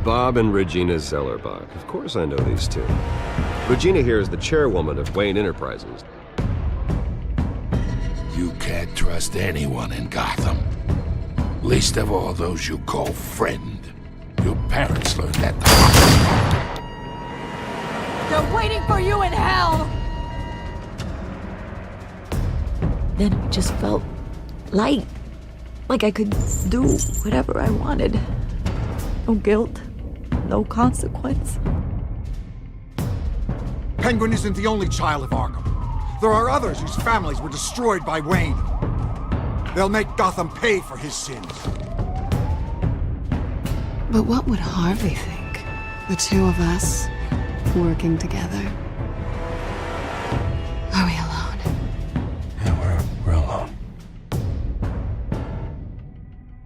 Bob and Regina Zellerbach. Of course I know these two. Regina here is the chairwoman of Wayne Enterprises. You can't trust anyone in Gotham. Least of all those you call friend. Your parents learned that the hard way. They're waiting for you in hell! Then it just felt light. Like I could do whatever I wanted. No guilt, no consequence. Penguin isn't the only child of Arkham. There are others whose families were destroyed by Wayne. They'll make Gotham pay for his sins. But what would Harvey think? The two of us, working together. Are we alone? Yeah, we're alone.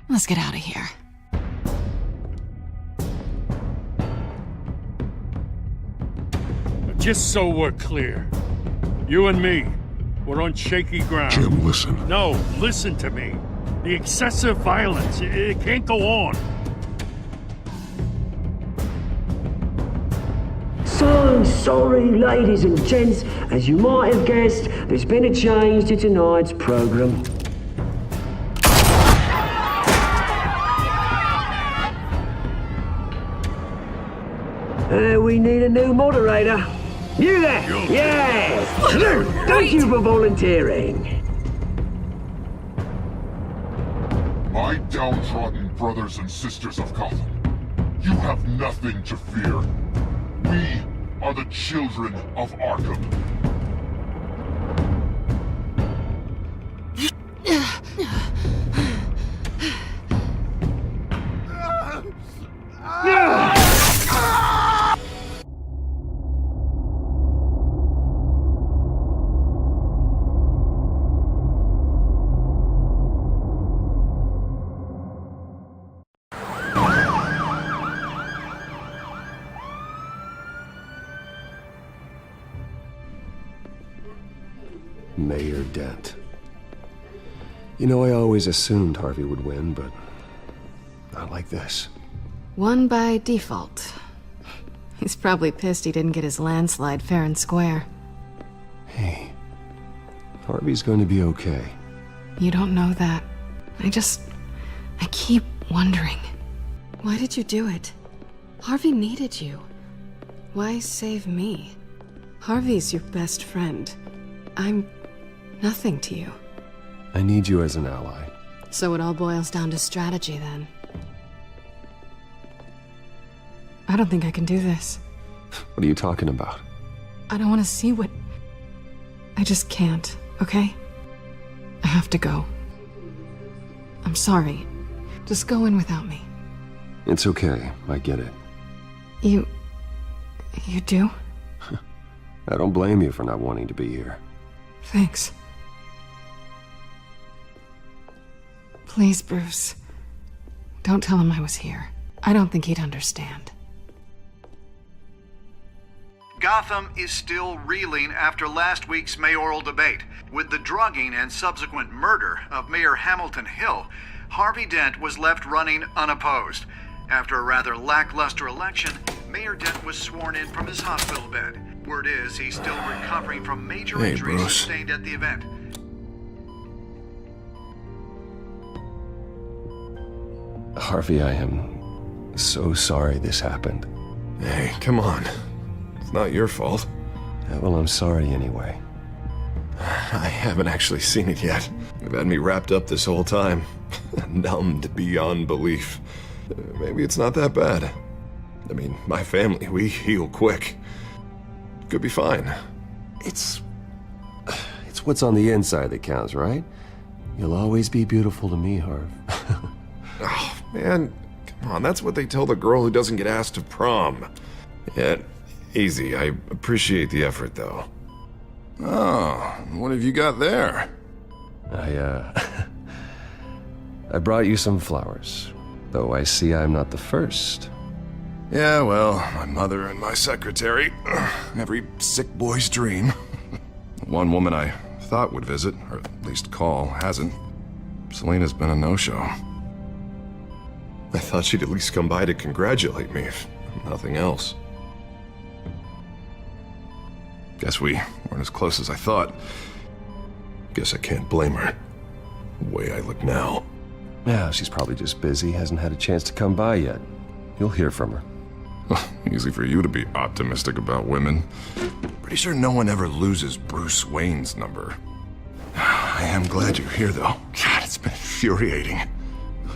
Let's get out of here. Just so we're clear, you and me, we're on shaky ground. Jim, listen. No, listen to me. The excessive violence, it can't go on. So sorry, ladies and gents. As you might have guessed, there's been a change to tonight's program. We need a new moderator. You there? Yes! Thank you for volunteering. My downtrodden brothers and sisters of Gotham, you have nothing to fear. We are the children of Arkham. Mayor Dent. You know, I always assumed Harvey would win, but not like this. Won by default. He's probably pissed he didn't get his landslide fair and square. Hey, Harvey's going to be okay. You don't know that. I keep wondering. Why did you do it? Harvey needed you. Why save me? Harvey's your best friend. I'm nothing to you. I need you as an ally. So it all boils down to strategy, then. I don't think I can do this. What are you talking about? I don't want to see what... I just can't, okay? I have to go. I'm sorry. Just go in without me. It's okay. I get it. You do? I don't blame you for not wanting to be here. Thanks. Please, Bruce. Don't tell him I was here. I don't think he'd understand. Gotham is still reeling after last week's mayoral debate. With the drugging and subsequent murder of Mayor Hamilton Hill, Harvey Dent was left running unopposed. After a rather lackluster election, Mayor Dent was sworn in from his hospital bed. Word is he's still recovering from major injuries sustained at the event. Harvey, I am so sorry this happened. Hey, come on. It's not your fault. Yeah, well, I'm sorry anyway. I haven't actually seen it yet. You've had me wrapped up this whole time. Numbed beyond belief. Maybe it's not that bad. I mean, my family, we heal quick. Could be fine. It's what's on the inside that counts, right? You'll always be beautiful to me, Harv. Oh, man, come on, that's what they tell the girl who doesn't get asked to prom. Yeah, easy, I appreciate the effort, though. Oh, what have you got there? I brought you some flowers, though I see I'm not the first. Yeah, well, my mother and my secretary. Every sick boy's dream. One woman I thought would visit, or at least call, hasn't. Selena's been a no-show. I thought she'd at least come by to congratulate me, if nothing else. Guess we weren't as close as I thought. Guess I can't blame her. The way I look now. Yeah, she's probably just busy, hasn't had a chance to come by yet. You'll hear from her. Easy for you to be optimistic about women. Pretty sure no one ever loses Bruce Wayne's number. I am glad you're here, though. God, it's been infuriating.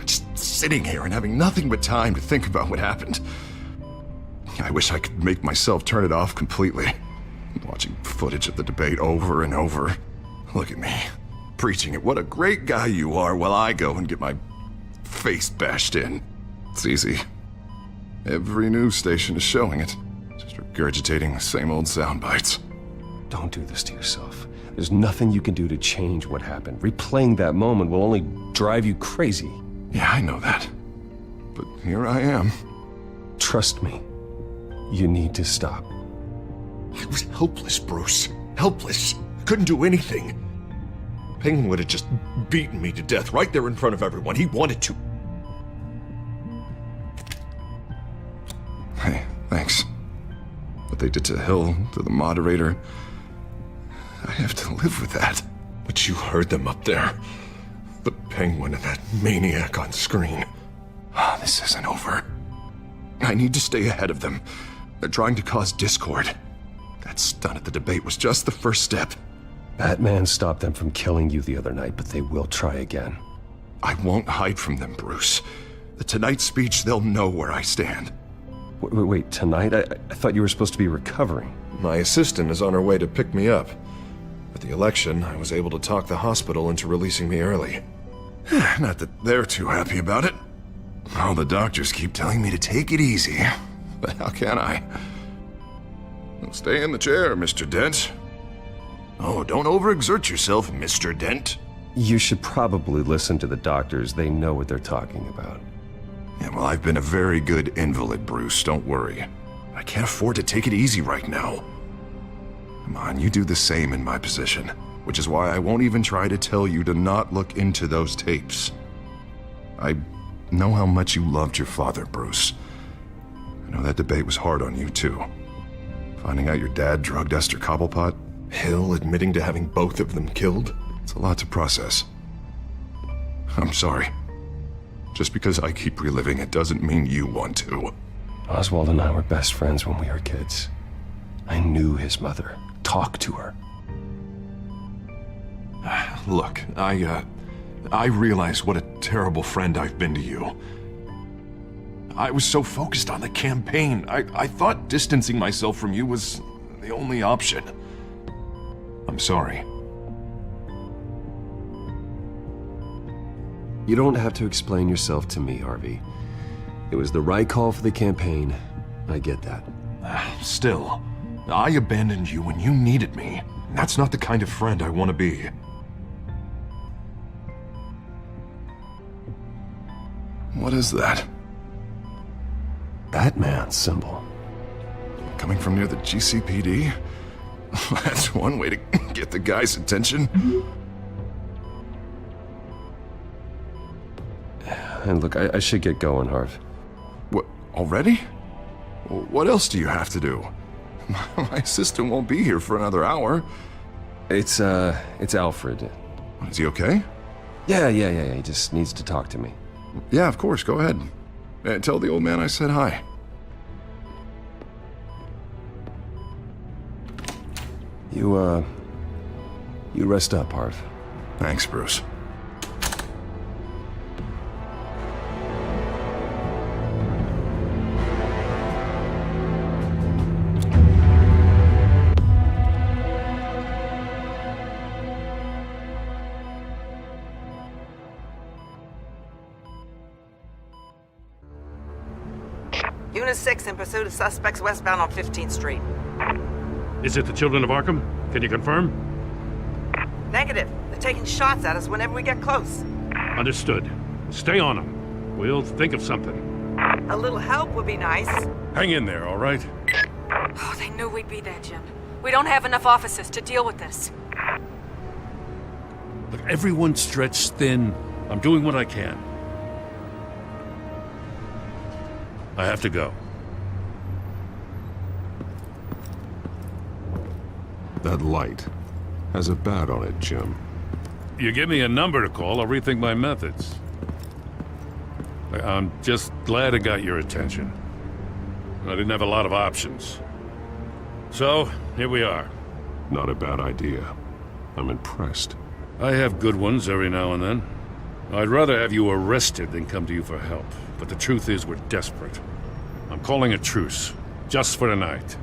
Just sitting here and having nothing but time to think about what happened. I wish I could make myself turn it off completely. Watching footage of the debate over and over. Look at me, preaching at what a great guy you are while I go and get my face bashed in. It's easy. Every news station is showing it. Just regurgitating the same old sound bites. Don't do this to yourself. There's nothing you can do to change what happened. Replaying that moment will only drive you crazy. Yeah, I know that. But here I am. Trust me. You need to stop. I was helpless, Bruce. Helpless. Couldn't do anything. Penguin would have just beaten me to death right there in front of everyone. He wanted to. Hey, thanks. What they did to Hill, to the moderator, I have to live with that. But you heard them up there. The Penguin and that maniac on screen. This isn't over. I need to stay ahead of them. They're trying to cause discord. That stunt at the debate was just the first step. Batman stopped them from killing you the other night, but they will try again. I won't hide from them, Bruce. The Tonight speech, they'll know where I stand. Wait, tonight? I thought you were supposed to be recovering. My assistant is on her way to pick me up. At the election, I was able to talk the hospital into releasing me early. Not that they're too happy about it. All the doctors keep telling me to take it easy. But how can I? Well, stay in the chair, Mr. Dent. Oh, don't overexert yourself, Mr. Dent. You should probably listen to the doctors. They know what they're talking about. Yeah, well, I've been a very good invalid, Bruce. Don't worry. I can't afford to take it easy right now. Come on, you do the same in my position. Which is why I won't even try to tell you to not look into those tapes. I know how much you loved your father, Bruce. I know that debate was hard on you, too. Finding out your dad drugged Esther Cobblepot. Hill admitting to having both of them killed. It's a lot to process. I'm sorry. Just because I keep reliving it doesn't mean you want to. Oswald and I were best friends when we were kids. I knew his mother. Talked to her. Look, I realize what a terrible friend I've been to you. I was so focused on the campaign. I thought distancing myself from you was the only option. I'm sorry. You don't have to explain yourself to me, Harvey. It was the right call for the campaign. I get that. Still, I abandoned you when you needed me. That's not the kind of friend I want to be. What is that? Batman symbol. Coming from near the GCPD? That's one way to get the guy's attention. And look, I should get going, Harv. What, already? What else do you have to do? My assistant won't be here for another hour. It's Alfred. Is he okay? Yeah, he just needs to talk to me. Yeah, of course, go ahead. Tell the old man I said hi. You rest up, Harv. Thanks, Bruce. Unit 6 in pursuit of suspects westbound on 15th Street. Is it the children of Arkham? Can you confirm? Negative. They're taking shots at us whenever we get close. Understood. Stay on them. We'll think of something. A little help would be nice. Hang in there, all right? Oh, they knew we'd be there, Jim. We don't have enough officers to deal with this. Look, everyone's stretched thin. I'm doing what I can. I have to go. That light has a bat on it, Jim. You give me a number to call, I'll rethink my methods. I'm just glad it got your attention. I didn't have a lot of options. So, here we are. Not a bad idea. I'm impressed. I have good ones every now and then. I'd rather have you arrested than come to you for help. But the truth is, we're desperate. I'm calling a truce. Just for tonight.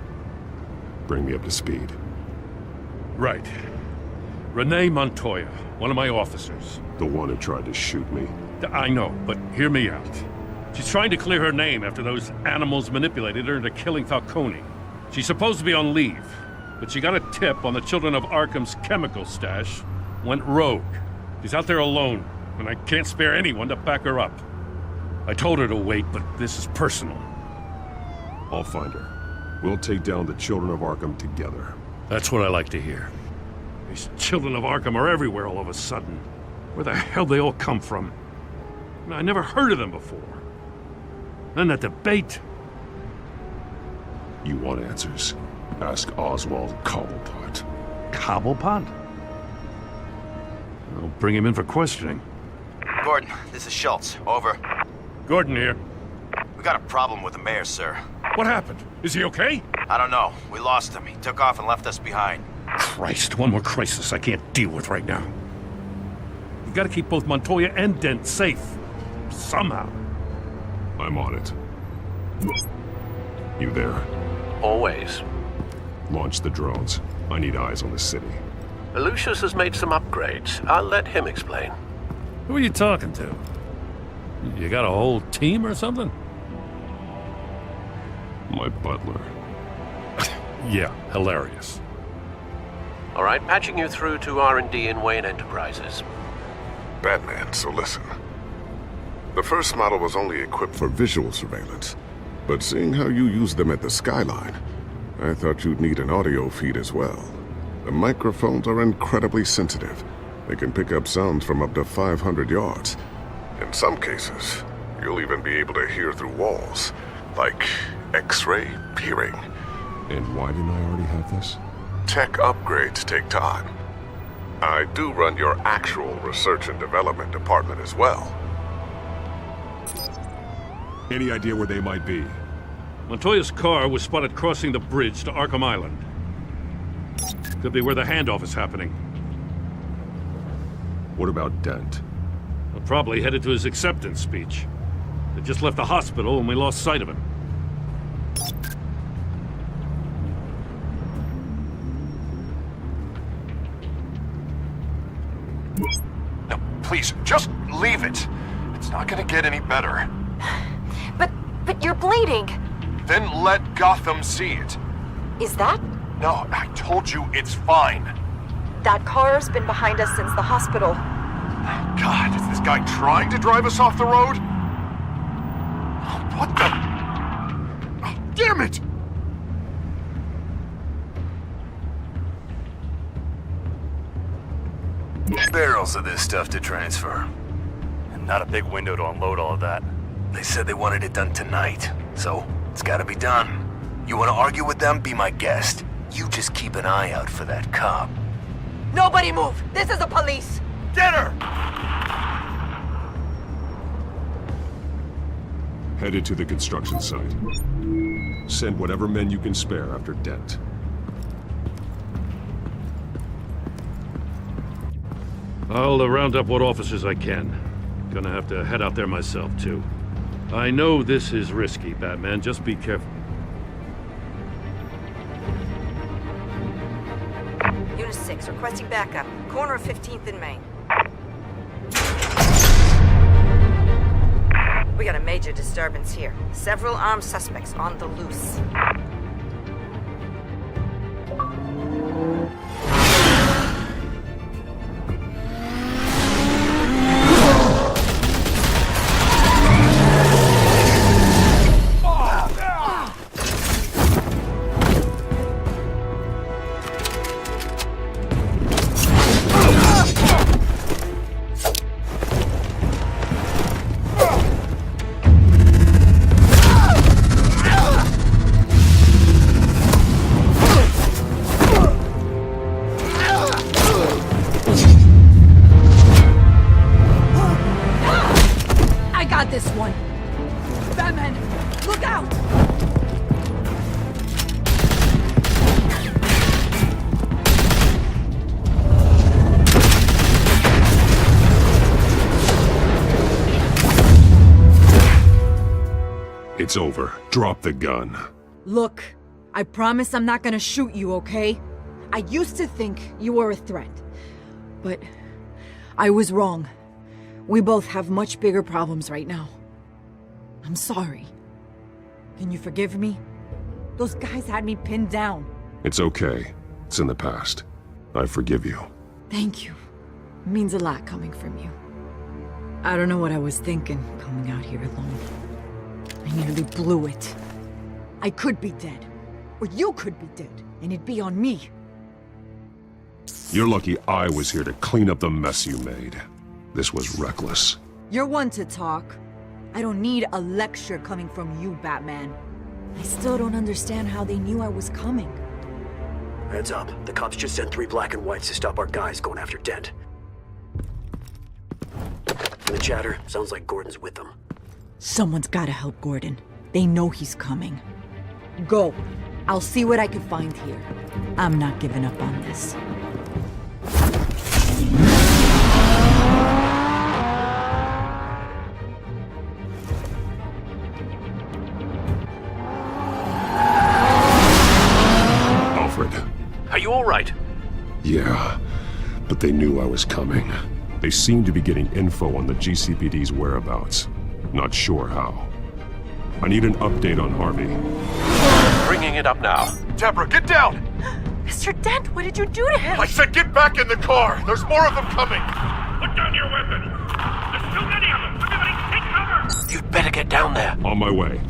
Bring me up to speed. Right. Renee Montoya, one of my officers. The one who tried to shoot me. I know, but hear me out. She's trying to clear her name after those animals manipulated her into killing Falcone. She's supposed to be on leave, but she got a tip on the Children of Arkham's chemical stash, went rogue. She's out there alone, and I can't spare anyone to back her up. I told her to wait, but this is personal. I'll find her. We'll take down the Children of Arkham together. That's what I like to hear. These Children of Arkham are everywhere all of a sudden. Where the hell they all come from? I never heard of them before. Then that debate. You want answers? Ask Oswald Cobblepot. Cobblepot? I'll bring him in for questioning. Gordon, this is Schulz. Over. Gordon here. We got a problem with the mayor, sir. What happened? Is he okay? I don't know. We lost him. He took off and left us behind. Christ, one more crisis I can't deal with right now. We gotta keep both Montoya and Dent safe. Somehow. I'm on it. You there? Always. Launch the drones. I need eyes on the city. Lucius has made some upgrades. I'll let him explain. Who are you talking to? You got a whole team or something? My butler. Yeah, hilarious. All right, patching you through to R&D in Wayne Enterprises. Batman, so listen. The first model was only equipped for visual surveillance, but seeing how you use them at the Skyline, I thought you'd need an audio feed as well. The microphones are incredibly sensitive. They can pick up sounds from up to 500 yards. In some cases, you'll even be able to hear through walls, like X-ray peering. And why didn't I already have this? Tech upgrades take time. I do run your actual research and development department as well. Any idea where they might be? Montoya's car was spotted crossing the bridge to Arkham Island. Could be where the handoff is happening. What about Dent? Well, probably headed to his acceptance speech. They just left the hospital and we lost sight of him. No, please, just leave it. It's not gonna get any better. But you're bleeding. Then let Gotham see it. Is that? No, I told you it's fine. That car's been behind us since the hospital. God, is this guy trying to drive us off the road? What the? Oh, damn it! Barrels of this stuff to transfer. And not a big window to unload all of that. They said they wanted it done tonight, so it's gotta be done. You wanna argue with them? Be my guest. You just keep an eye out for that cop. Nobody move! This is the police! Get her! Headed to the construction site. Send whatever men you can spare after Dent. I'll round up what officers I can. Gonna have to head out there myself, too. I know this is risky, Batman. Just be careful. Unit 6, requesting backup. Corner of 15th and Main. We got a major disturbance here. Several armed suspects on the loose. It's over. Drop the gun. Look, I promise I'm not gonna shoot you, okay? I used to think you were a threat, but I was wrong. We both have much bigger problems right now. I'm sorry. Can you forgive me? Those guys had me pinned down. It's okay. It's in the past. I forgive you. Thank you. It means a lot coming from you. I don't know what I was thinking coming out here alone. I nearly blew it. I could be dead. Or you could be dead, and it'd be on me. You're lucky I was here to clean up the mess you made. This was reckless. You're one to talk. I don't need a lecture coming from you, Batman. I still don't understand how they knew I was coming. Heads up. The cops just sent 3 black and whites to stop our guys going after Dent. The chatter sounds like Gordon's with them. Someone's gotta help Gordon. They know he's coming. Go. I'll see what I can find here. I'm not giving up on this. Alfred. Are you all right? Yeah, but they knew I was coming. They seemed to be getting info on the GCPD's whereabouts. Not sure how. I need an update on Harvey. Bringing it up now. Deborah, get down! Mr. Dent, what did you do to him? I said get back in the car! There's more of them coming! Put down your weapon! There's too many of them! Everybody take cover! You'd better get down there. On my way.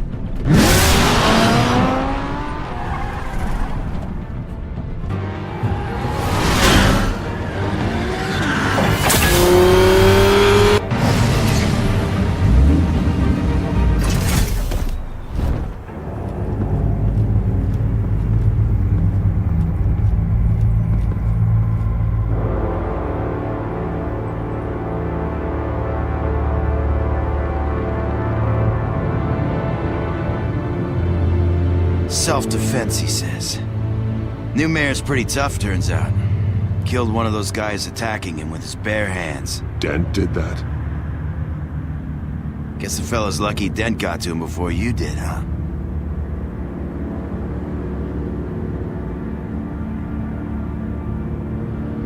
Self-defense, he says. New mayor's pretty tough, turns out. Killed one of those guys attacking him with his bare hands. Dent did that? Guess the fella's lucky Dent got to him before you did, huh?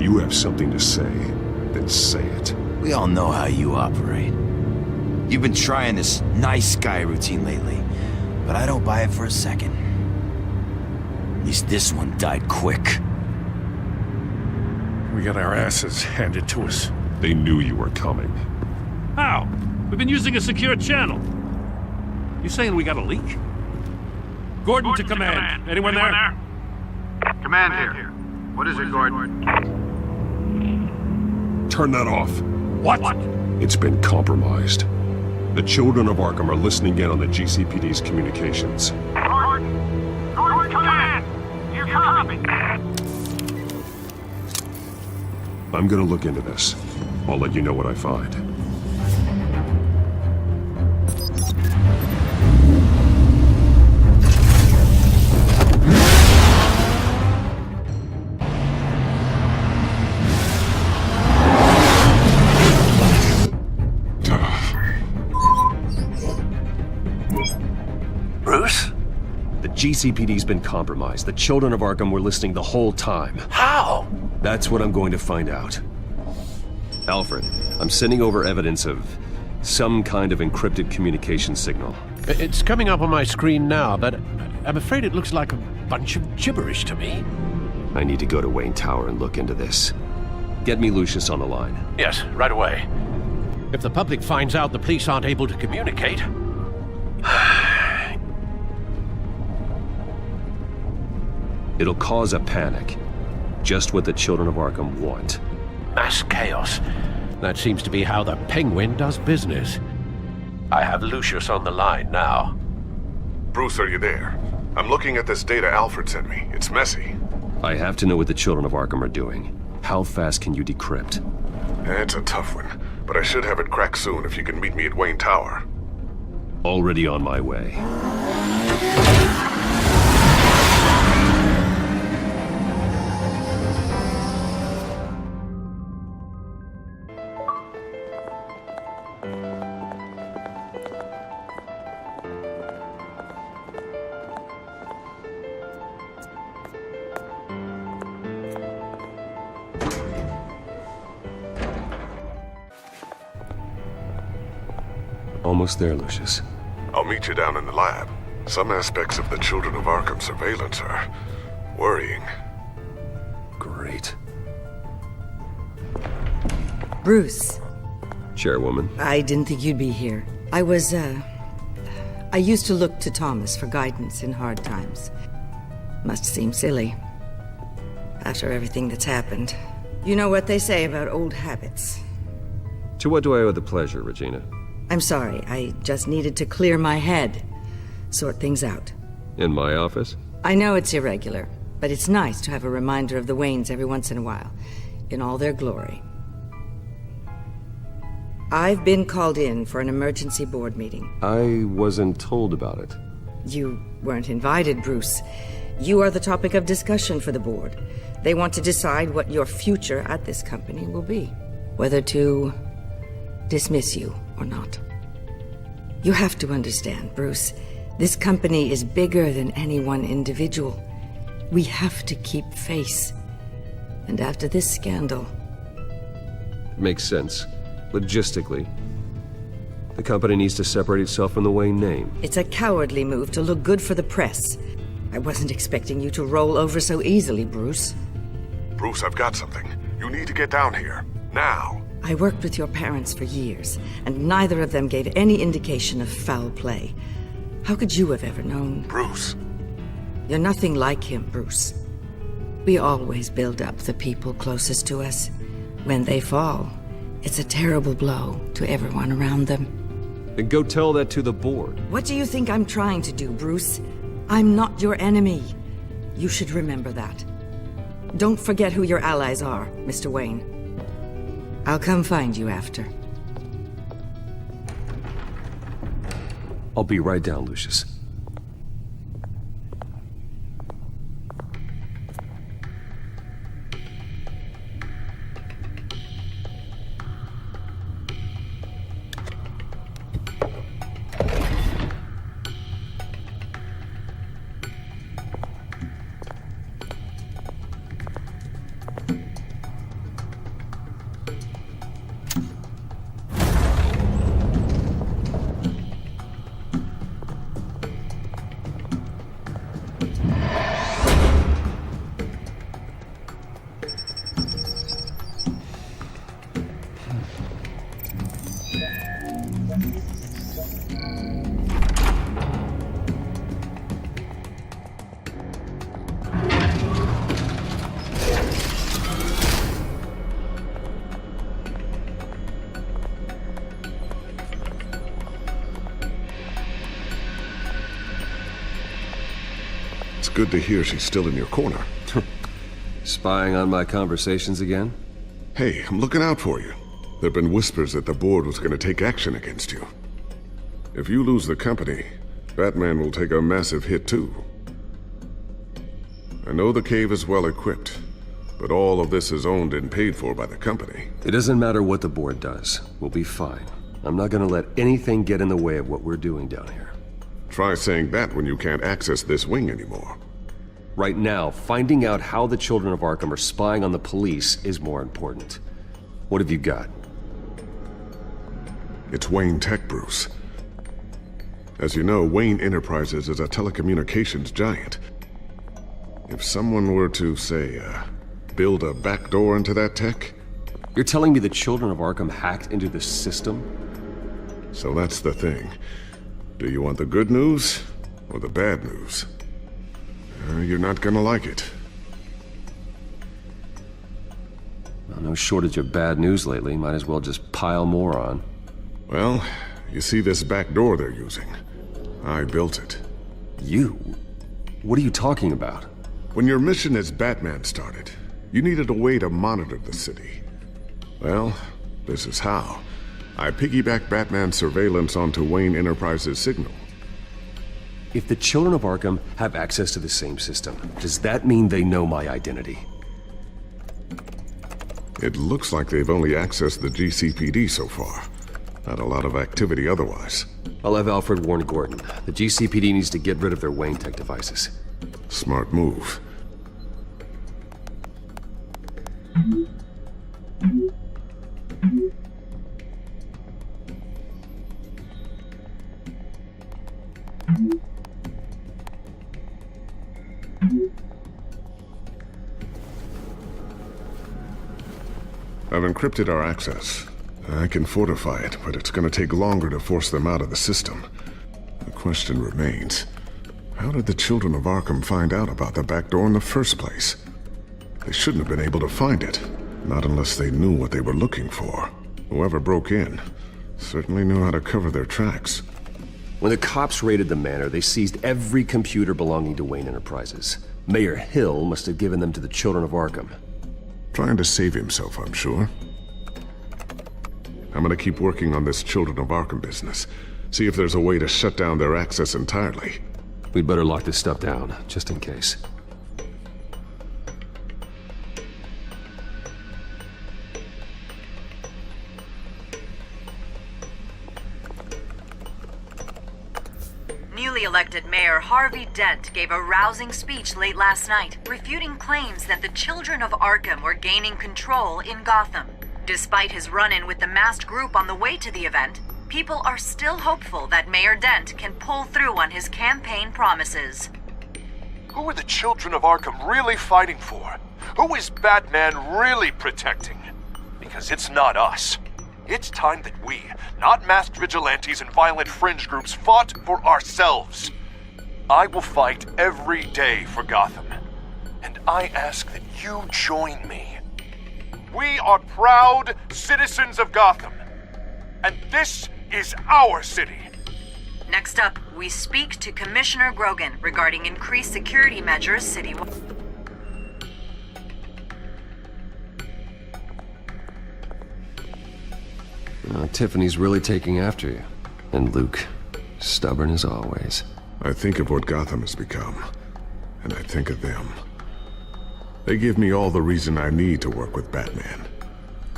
You have something to say, then say it. We all know how you operate. You've been trying this nice guy routine lately, but I don't buy it for a second. At least this one died quick. We got our asses handed to us. They knew you were coming. How? We've been using a secure channel. You saying we got a leak? Gordon to command. Anyone there? Command here. What is it, Gordon? Turn that off. What? It's been compromised. The children of Arkham are listening in on the GCPD's communications. Gordon, command! You copy. I'm gonna look into this. I'll let you know what I find. Bruce? The GCPD's been compromised. The children of Arkham were listening the whole time. How? That's what I'm going to find out. Alfred, I'm sending over evidence of some kind of encrypted communication signal. It's coming up on my screen now, but I'm afraid it looks like a bunch of gibberish to me. I need to go to Wayne Tower and look into this. Get me Lucius on the line. Yes, right away. If the public finds out the police aren't able to communicate... It'll cause a panic. Just what the children of Arkham want. Mass chaos. That seems to be how the Penguin does business. I have Lucius on the line now. Bruce, are you there? I'm looking at this data Alfred sent me. It's messy. I have to know what the children of Arkham are doing. How fast can you decrypt? It's a tough one, but I should have it cracked soon if you can meet me at Wayne Tower. Already on my way. almost there, Lucius. I'll meet you down in the lab. Some aspects of the Children of Arkham surveillance are worrying. Great. Bruce. Chairwoman. I didn't think you'd be here. I used to look to Thomas for guidance in hard times. Must seem silly. After everything that's happened. You know what they say about old habits. To what do I owe the pleasure, Regina? I'm sorry, I just needed to clear my head. Sort things out. In my office? I know it's irregular, but it's nice to have a reminder of the Waynes every once in a while. In all their glory. I've been called in for an emergency board meeting. I wasn't told about it. You weren't invited, Bruce. You are the topic of discussion for the board. They want to decide what your future at this company will be. Whether to dismiss you or not. You have to understand, Bruce. This company is bigger than any one individual. We have to keep face. And after this scandal... Makes sense. Logistically, the company needs to separate itself from the Wayne name. It's a cowardly move to look good for the press. I wasn't expecting you to roll over so easily, Bruce. Bruce, I've got something. You need to get down here. Now. I worked with your parents for years, and neither of them gave any indication of foul play. How could you have ever known? Bruce. You're nothing like him, Bruce. We always build up the people closest to us. When they fall, it's a terrible blow to everyone around them. Then go tell that to the board. What do you think I'm trying to do, Bruce? I'm not your enemy. You should remember that. Don't forget who your allies are, Mr. Wayne. I'll come find you after. I'll be right down, Lucius. Good to hear she's still in your corner. Spying on my conversations again? Hey, I'm looking out for you. There've been whispers that the board was going to take action against you. If you lose the company, Batman will take a massive hit too. I know the cave is well equipped, but all of this is owned and paid for by the company. It doesn't matter what the board does. We'll be fine. I'm not going to let anything get in the way of what we're doing down here. Try saying that when you can't access this wing anymore. Right now, finding out how the Children of Arkham are spying on the police is more important. What have you got? It's Wayne Tech, Bruce. As you know, Wayne Enterprises is a telecommunications giant. If someone were to, say, build a backdoor into that tech... You're telling me the Children of Arkham hacked into the system? So that's the thing. Do you want the good news or the bad news? You're not gonna like it. Well, no shortage of bad news lately. Might as well just pile more on. Well, you see this back door they're using? I built it. You? What are you talking about? When your mission as Batman started, you needed a way to monitor the city. Well, this is how. I piggybacked Batman's surveillance onto Wayne Enterprises' signal. If the Children of Arkham have access to the same system, does that mean they know my identity? It looks like they've only accessed the GCPD so far. Not a lot of activity otherwise. I'll have Alfred warn Gordon. The GCPD needs to get rid of their Wayne Tech devices. Smart move. I've encrypted our access. I can fortify it, but it's gonna take longer to force them out of the system. The question remains, how did the children of Arkham find out about the back door in the first place? They shouldn't have been able to find it, not unless they knew what they were looking for. Whoever broke in certainly knew how to cover their tracks. When the cops raided the manor, they seized every computer belonging to Wayne Enterprises. Mayor Hill must have given them to the children of Arkham. Trying to save himself, I'm sure. I'm gonna keep working on this Children of Arkham business. See if there's a way to shut down their access entirely. We'd better lock this stuff down, just in case. Newly elected Mayor Harvey Dent gave a rousing speech late last night, refuting claims that the children of Arkham were gaining control in Gotham. Despite his run-in with the masked group on the way to the event, people are still hopeful that Mayor Dent can pull through on his campaign promises. Who are the children of Arkham really fighting for? Who is Batman really protecting? Because it's not us. It's time that we, not masked vigilantes and violent fringe groups, fought for ourselves. I will fight every day for Gotham. And I ask that you join me. We are proud citizens of Gotham. And this is our city. Next up, we speak to Commissioner Grogan regarding increased security measures citywide. Tiffany's really taking after you. And Luke, stubborn as always. I think of what Gotham has become, and I think of them. They give me all the reason I need to work with Batman.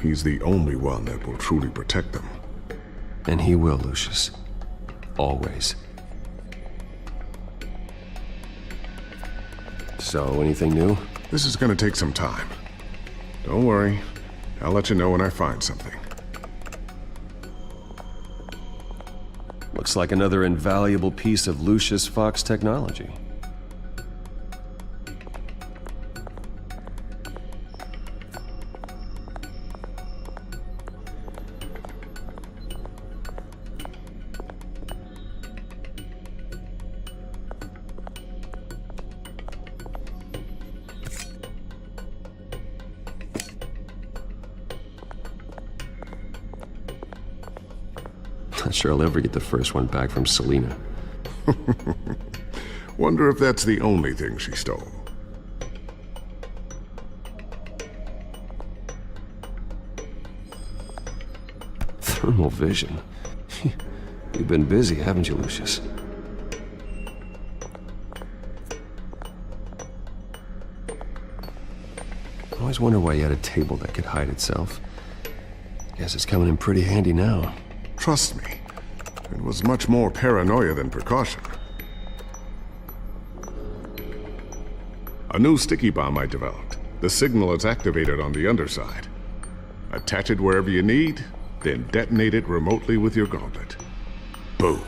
He's the only one that will truly protect them. And he will, Lucius. Always. So, anything new? This is gonna take some time. Don't worry. I'll let you know when I find something. Looks like another invaluable piece of Lucius Fox technology. Not sure I'll ever get the first one back from Selina. Wonder if that's the only thing she stole. Thermal vision. You've been busy, haven't you, Lucius? I always wonder why you had a table that could hide itself. Guess it's coming in pretty handy now. Trust me, it was much more paranoia than precaution. A new sticky bomb I developed. The signal is activated on the underside. Attach it wherever you need, then detonate it remotely with your gauntlet. Boom.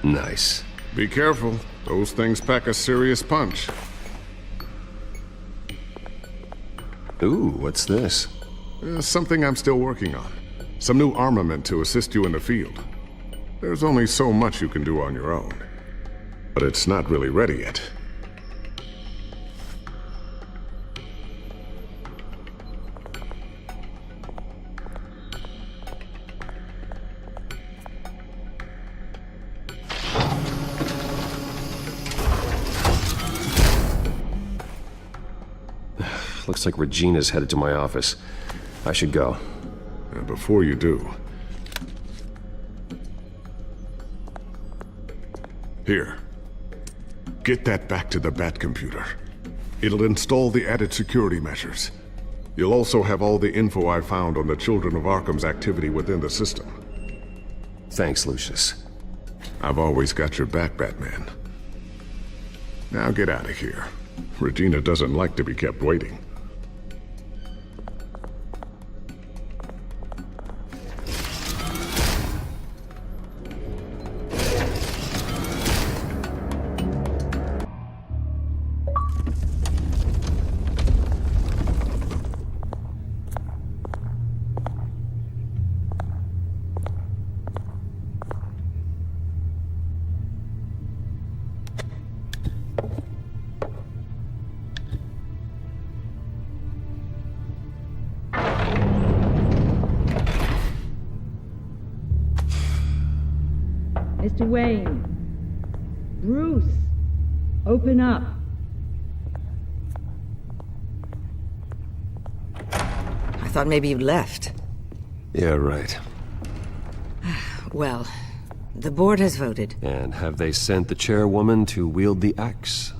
Nice. Be careful. Those things pack a serious punch. Ooh, what's this? Something I'm still working on. Some new armament to assist you in the field. There's only so much you can do on your own. But it's not really ready yet. Looks like Regina's headed to my office. I should go. Before you do... Here. Get that back to the Bat computer. It'll install the added security measures. You'll also have all the info I found on the Children of Arkham's activity within the system. Thanks, Lucius. I've always got your back, Batman. Now get out of here. Regina doesn't like to be kept waiting. Mr. Wayne. Bruce. Open up. I thought maybe you'd left. Yeah, right. Well, the board has voted. And have they sent the chairwoman to wield the axe?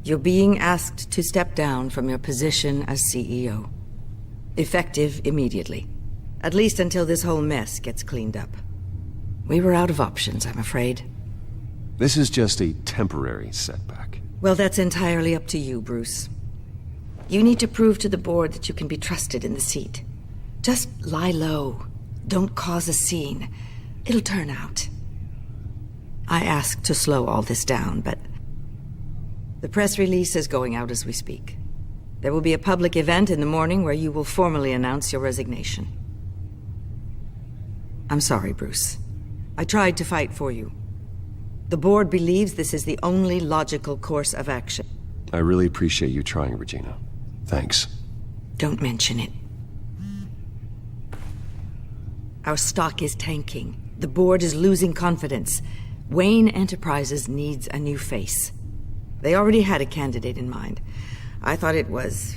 You're being asked to step down from your position as CEO. Effective immediately. At least until this whole mess gets cleaned up. We were out of options, I'm afraid. This is just a temporary setback. Well, that's entirely up to you, Bruce. You need to prove to the board that you can be trusted in the seat. Just lie low. Don't cause a scene. It'll turn out. I asked to slow all this down, but the press release is going out as we speak. There will be a public event in the morning where you will formally announce your resignation. I'm sorry, Bruce. I tried to fight for you. The board believes this is the only logical course of action. I really appreciate you trying, Regina. Thanks. Don't mention it. Our stock is tanking. The board is losing confidence. Wayne Enterprises needs a new face. They already had a candidate in mind. I thought it was...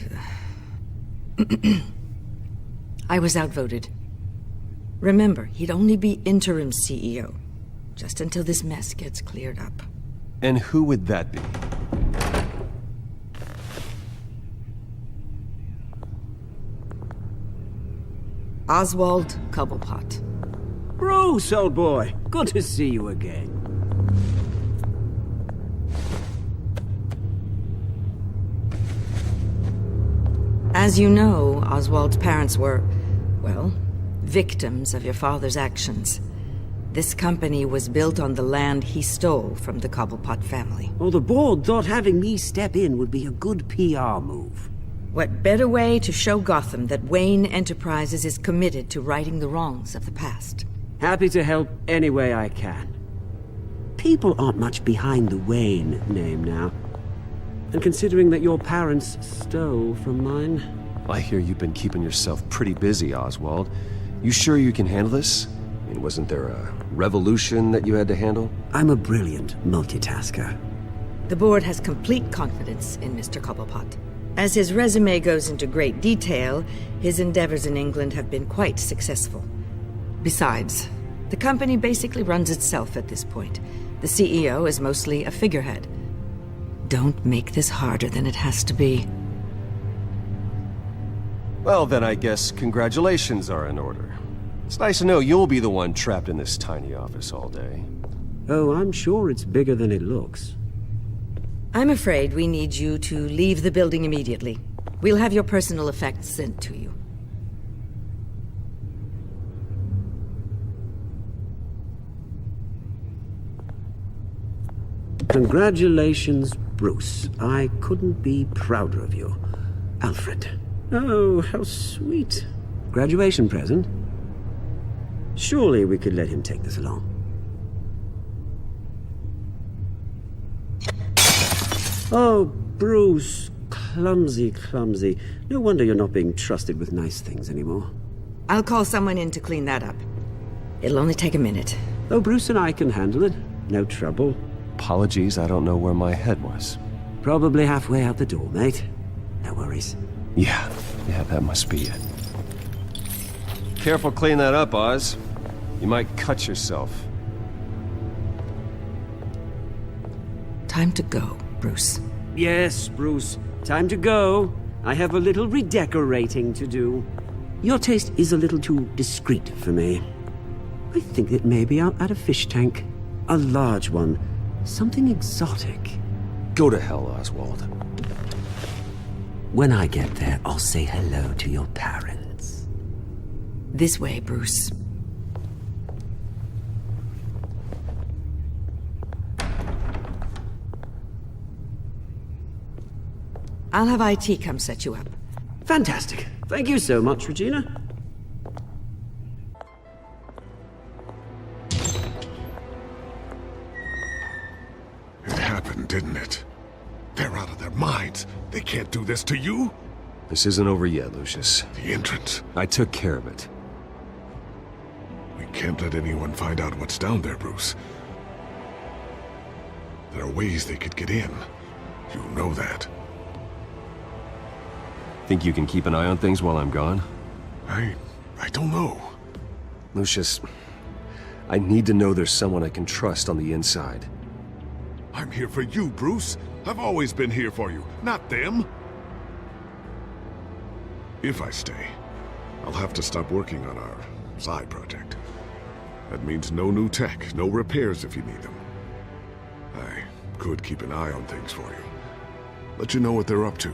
I was outvoted. Remember, he'd only be interim CEO, just until this mess gets cleared up. And who would that be? Oswald Cobblepot. Bruce, old boy. Good to see you again. As you know, Oswald's parents were, well, victims of your father's actions. This company was built on the land he stole from the Cobblepot family. Well, the board thought having me step in would be a good PR move. What better way to show Gotham that Wayne Enterprises is committed to righting the wrongs of the past? Happy to help any way I can. People aren't much behind the Wayne name now. And considering that your parents stole from mine... I hear you've been keeping yourself pretty busy, Oswald. You sure you can handle this? I mean, wasn't there a revolution that you had to handle? I'm a brilliant multitasker. The board has complete confidence in Mr. Cobblepot. As his resume goes into great detail, his endeavors in England have been quite successful. Besides, the company basically runs itself at this point. The CEO is mostly a figurehead. Don't make this harder than it has to be. Well, then I guess congratulations are in order. It's nice to know you'll be the one trapped in this tiny office all day. Oh, I'm sure it's bigger than it looks. I'm afraid we need you to leave the building immediately. We'll have your personal effects sent to you. Congratulations, Bruce. I couldn't be prouder of you. Alfred. Oh, how sweet. Graduation present? Surely we could let him take this along. Oh, Bruce. Clumsy, clumsy. No wonder you're not being trusted with nice things anymore. I'll call someone in to clean that up. It'll only take a minute. Oh, Bruce and I can handle it. No trouble. Apologies, I don't know where my head was. Probably halfway out the door, mate. No worries. Yeah, that must be it. Careful clean that up, Oz. You might cut yourself. Time to go, Bruce. Yes, Bruce. Time to go. I have a little redecorating to do. Your taste is a little too discreet for me. I think that maybe I'll add a fish tank. A large one. Something exotic. Go to hell, Oswald. When I get there, I'll say hello to your parents. This way, Bruce. I'll have IT come set you up. Fantastic. Thank you so much, Regina. It happened, didn't it? They're out of their minds. They can't do this to you. This isn't over yet, Lucius. The entrance. I took care of it. We can't let anyone find out what's down there, Bruce. There are ways they could get in. You know that. Think you can keep an eye on things while I'm gone? I don't know. Lucius, I need to know there's someone I can trust on the inside. I'm here for you, Bruce. I've always been here for you, not them. If I stay, I'll have to stop working on our side project. That means no new tech, no repairs if you need them. I could keep an eye on things for you. Let you know what they're up to.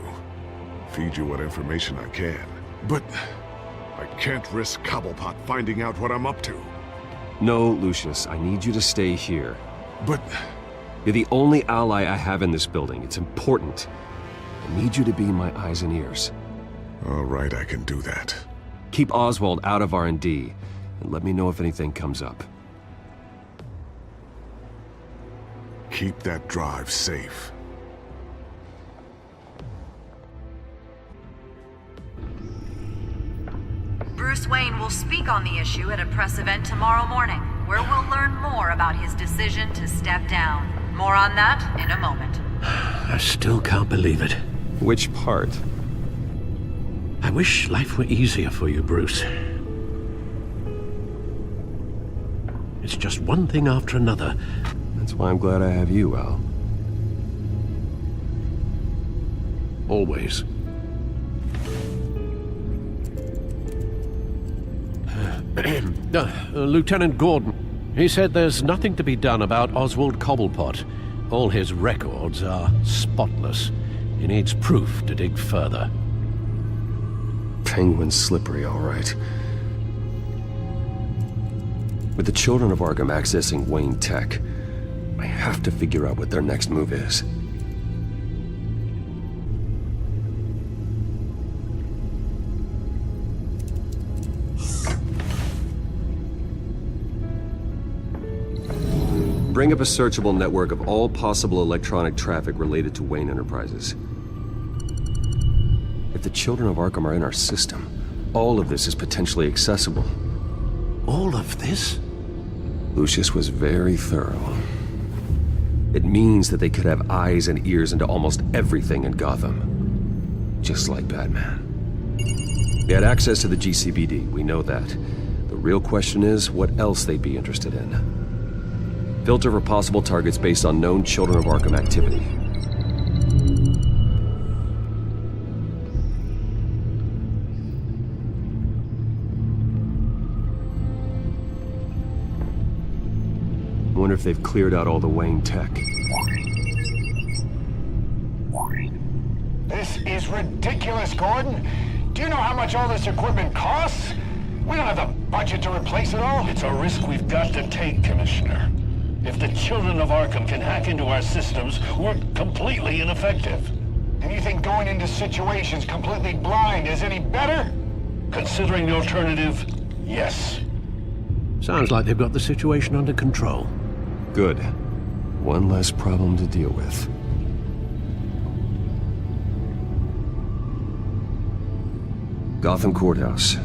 Feed you what information I can. But I can't risk Cobblepot finding out what I'm up to. No, Lucius, I need you to stay here. But... You're the only ally I have in this building. It's important. I need you to be my eyes and ears. All right, I can do that. Keep Oswald out of R&D, and let me know if anything comes up. Keep that drive safe. Bruce Wayne will speak on the issue at a press event tomorrow morning, where we'll learn more about his decision to step down. More on that in a moment. I still can't believe it. Which part? I wish life were easier for you, Bruce. It's just one thing after another. That's why I'm glad I have you, Al. Always. Lieutenant Gordon. He said there's nothing to be done about Oswald Cobblepot. All his records are spotless. He needs proof to dig further. Penguin's slippery, all right. With the children of Arkham accessing Wayne Tech, I have to figure out what their next move is. Bring up a searchable network of all possible electronic traffic related to Wayne Enterprises. If the children of Arkham are in our system, all of this is potentially accessible. All of this? Lucius was very thorough. It means that they could have eyes and ears into almost everything in Gotham. Just like Batman. They had access to the GCPD, we know that. The real question is what else they'd be interested in. Filter for possible targets based on known Children of Arkham activity. I wonder if they've cleared out all the Wayne tech. This is ridiculous, Gordon. Do you know how much all this equipment costs? We don't have the budget to replace it all. It's a risk we've got to take, Commissioner. If the Children of Arkham can hack into our systems, we're completely ineffective. And you think going into situations completely blind is any better? Considering the alternative, yes. Sounds like they've got the situation under control. Good. One less problem to deal with. Gotham Courthouse.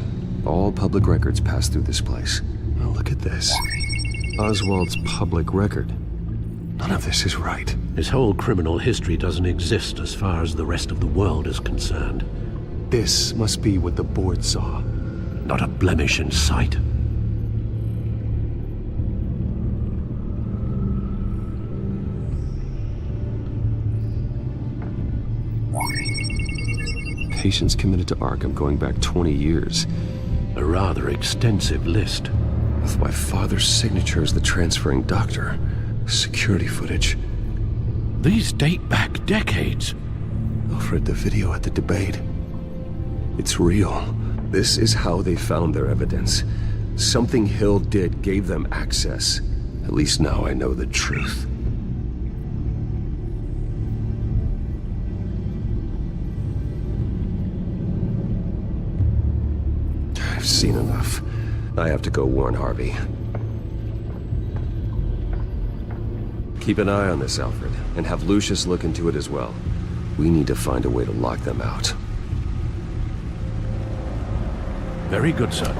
All public records pass through this place. Now look at this. Oswald's public record. None of this is right. His whole criminal history doesn't exist as far as the rest of the world is concerned. This must be what the board saw. Not a blemish in sight. Patients committed to Arkham going back 20 years. A rather extensive list. With my father's signature as the transferring doctor. Security footage. These date back decades. Alfred, the video at the debate. It's real. This is how they found their evidence. Something Hill did gave them access. At least now I know the truth. I've seen enough. I have to go warn Harvey. Keep an eye on this, Alfred, and have Lucius look into it as well. We need to find a way to lock them out. Very good, sir.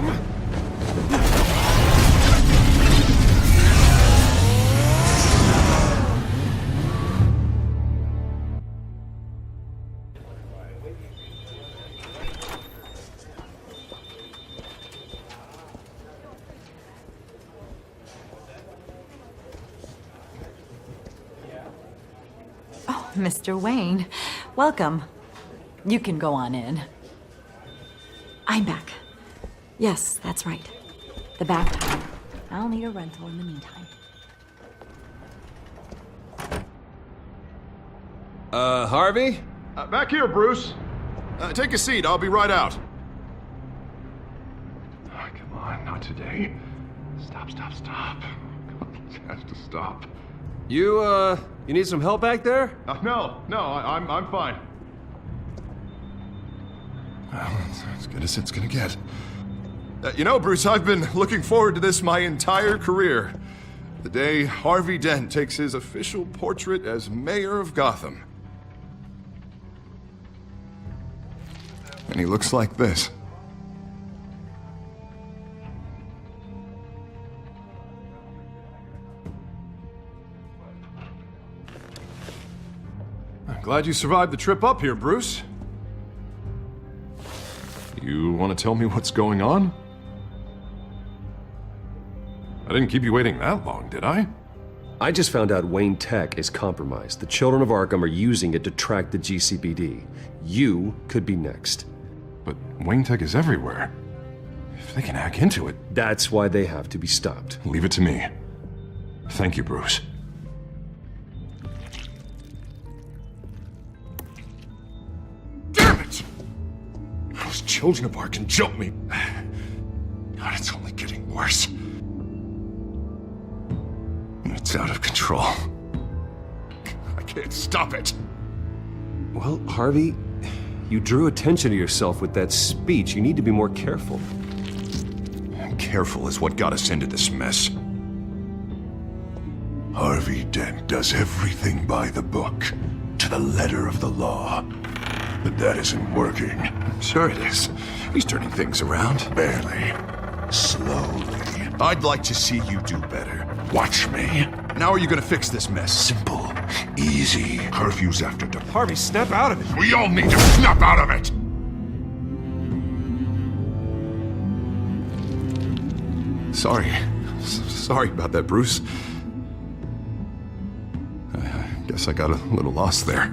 Mr. Wayne. Welcome. You can go on in. I'm back. Yes, that's right. The bath time. I'll need a rental in the meantime. Harvey? Back here, Bruce. Take a seat, I'll be right out. Oh, come on, not today. Stop. It has to stop. You need some help back there? No, I'm fine. Well, it's as good as it's gonna get. You know, Bruce, I've been looking forward to this my entire career. The day Harvey Dent takes his official portrait as mayor of Gotham. And he looks like this. I'm glad you survived the trip up here, Bruce. You want to tell me what's going on? I didn't keep you waiting that long, did I? I just found out Wayne Tech is compromised. The children of Arkham are using it to track the GCPD. You could be next. But Wayne Tech is everywhere. If they can hack into it... That's why they have to be stopped. Leave it to me. Thank you, Bruce. Damn it! Those children of Arkham jumped me. God, it's only getting worse. It's out of control. I can't stop it. Well, Harvey, you drew attention to yourself with that speech. You need to be more careful. Careful is what got us into this mess. Harvey Dent does everything by the book, to the letter of the law. But that isn't working. Sure it is. He's turning things around. Barely. Slowly. I'd like to see you do better. Watch me. Now are you gonna fix this mess? Simple. Easy. Curfews after dark. Harvey, snap out of it. We all need to snap out of it! Sorry about that, Bruce. I guess I got a little lost there.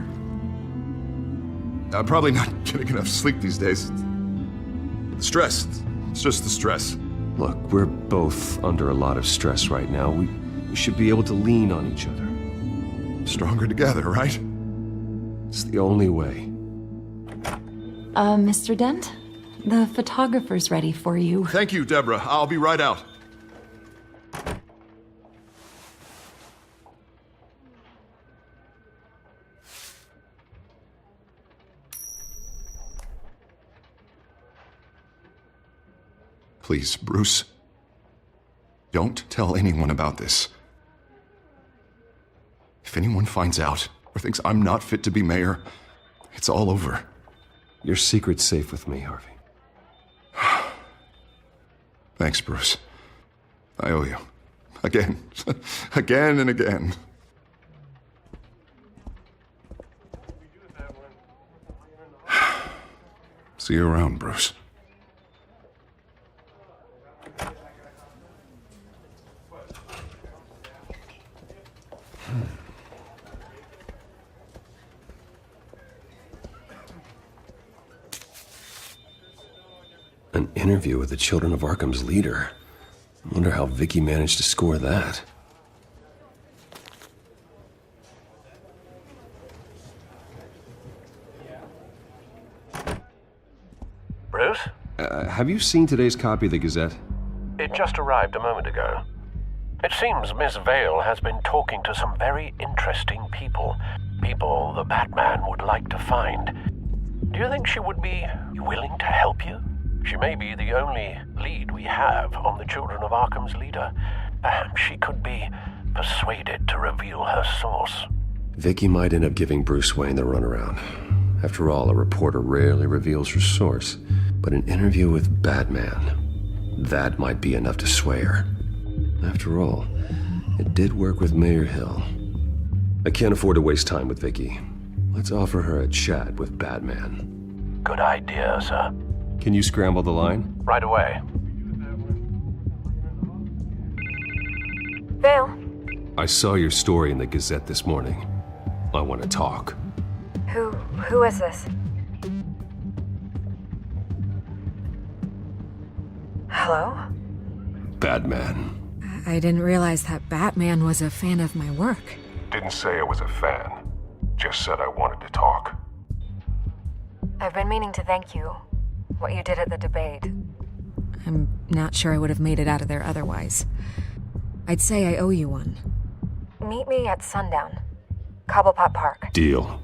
I'm probably not getting enough sleep these days. The stress. It's just the stress. Look, we're both under a lot of stress right now. We should be able to lean on each other. Stronger together, right? It's the only way. Mr. Dent? The photographer's ready for you. Thank you, Deborah. I'll be right out. Please, Bruce. Don't tell anyone about this. If anyone finds out or thinks I'm not fit to be mayor, it's all over. Your secret's safe with me, Harvey. Thanks, Bruce. I owe you. Again. Again and again. See you around, Bruce. An interview with the Children of Arkham's leader. I wonder how Vicky managed to score that. Bruce? Have you seen today's copy of the Gazette? It just arrived a moment ago. It seems Miss Vale has been talking to some very interesting people. People the Batman would like to find. Do you think she would be willing to help you? She may be the only lead we have on the Children of Arkham's leader. Perhaps she could be persuaded to reveal her source. Vicky might end up giving Bruce Wayne the runaround. After all, a reporter rarely reveals her source. But an interview with Batman, that might be enough to sway her. After all, it did work with Mayor Hill. I can't afford to waste time with Vicky. Let's offer her a chat with Batman. Good idea, sir. Can you scramble the line? Right away. Vale. I saw your story in the Gazette this morning. I want to talk. Who is this? Hello? Batman. I didn't realize that Batman was a fan of my work. Didn't say I was a fan. Just said I wanted to talk. I've been meaning to thank you. What you did at the debate. I'm not sure I would have made it out of there otherwise. I'd say I owe you one. Meet me at sundown. Cobblepot Park. Deal.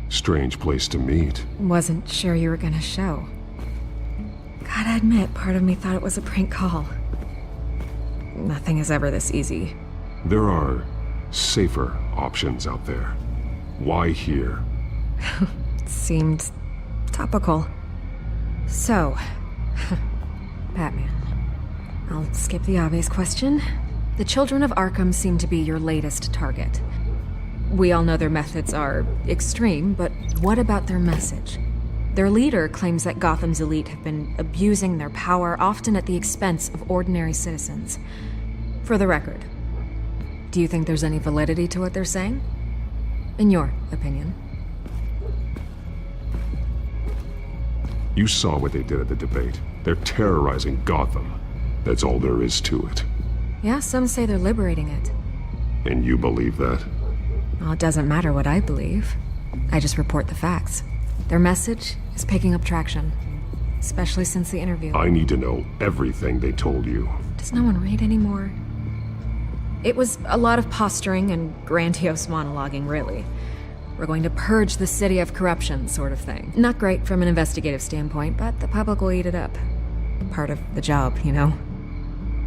Strange place to meet. Wasn't sure you were gonna show. Gotta admit, part of me thought it was a prank call. Nothing is ever this easy. There are safer options out there. Why here? Seemed topical. So, Batman. I'll skip the obvious question. The children of Arkham seem to be your latest target. We all know their methods are extreme, but what about their message? Their leader claims that Gotham's elite have been abusing their power, often at the expense of ordinary citizens. For the record, do you think there's any validity to what they're saying? In your opinion? You saw what they did at the debate. They're terrorizing Gotham. That's all there is to it. Yeah, some say they're liberating it. And you believe that? Well, it doesn't matter what I believe. I just report the facts. Their message is picking up traction, especially since the interview. I need to know everything they told you. Does no one read anymore? It was a lot of posturing and grandiose monologuing, really. We're going to purge the city of corruption, sort of thing. Not great from an investigative standpoint, but the public will eat it up. Part of the job, you know?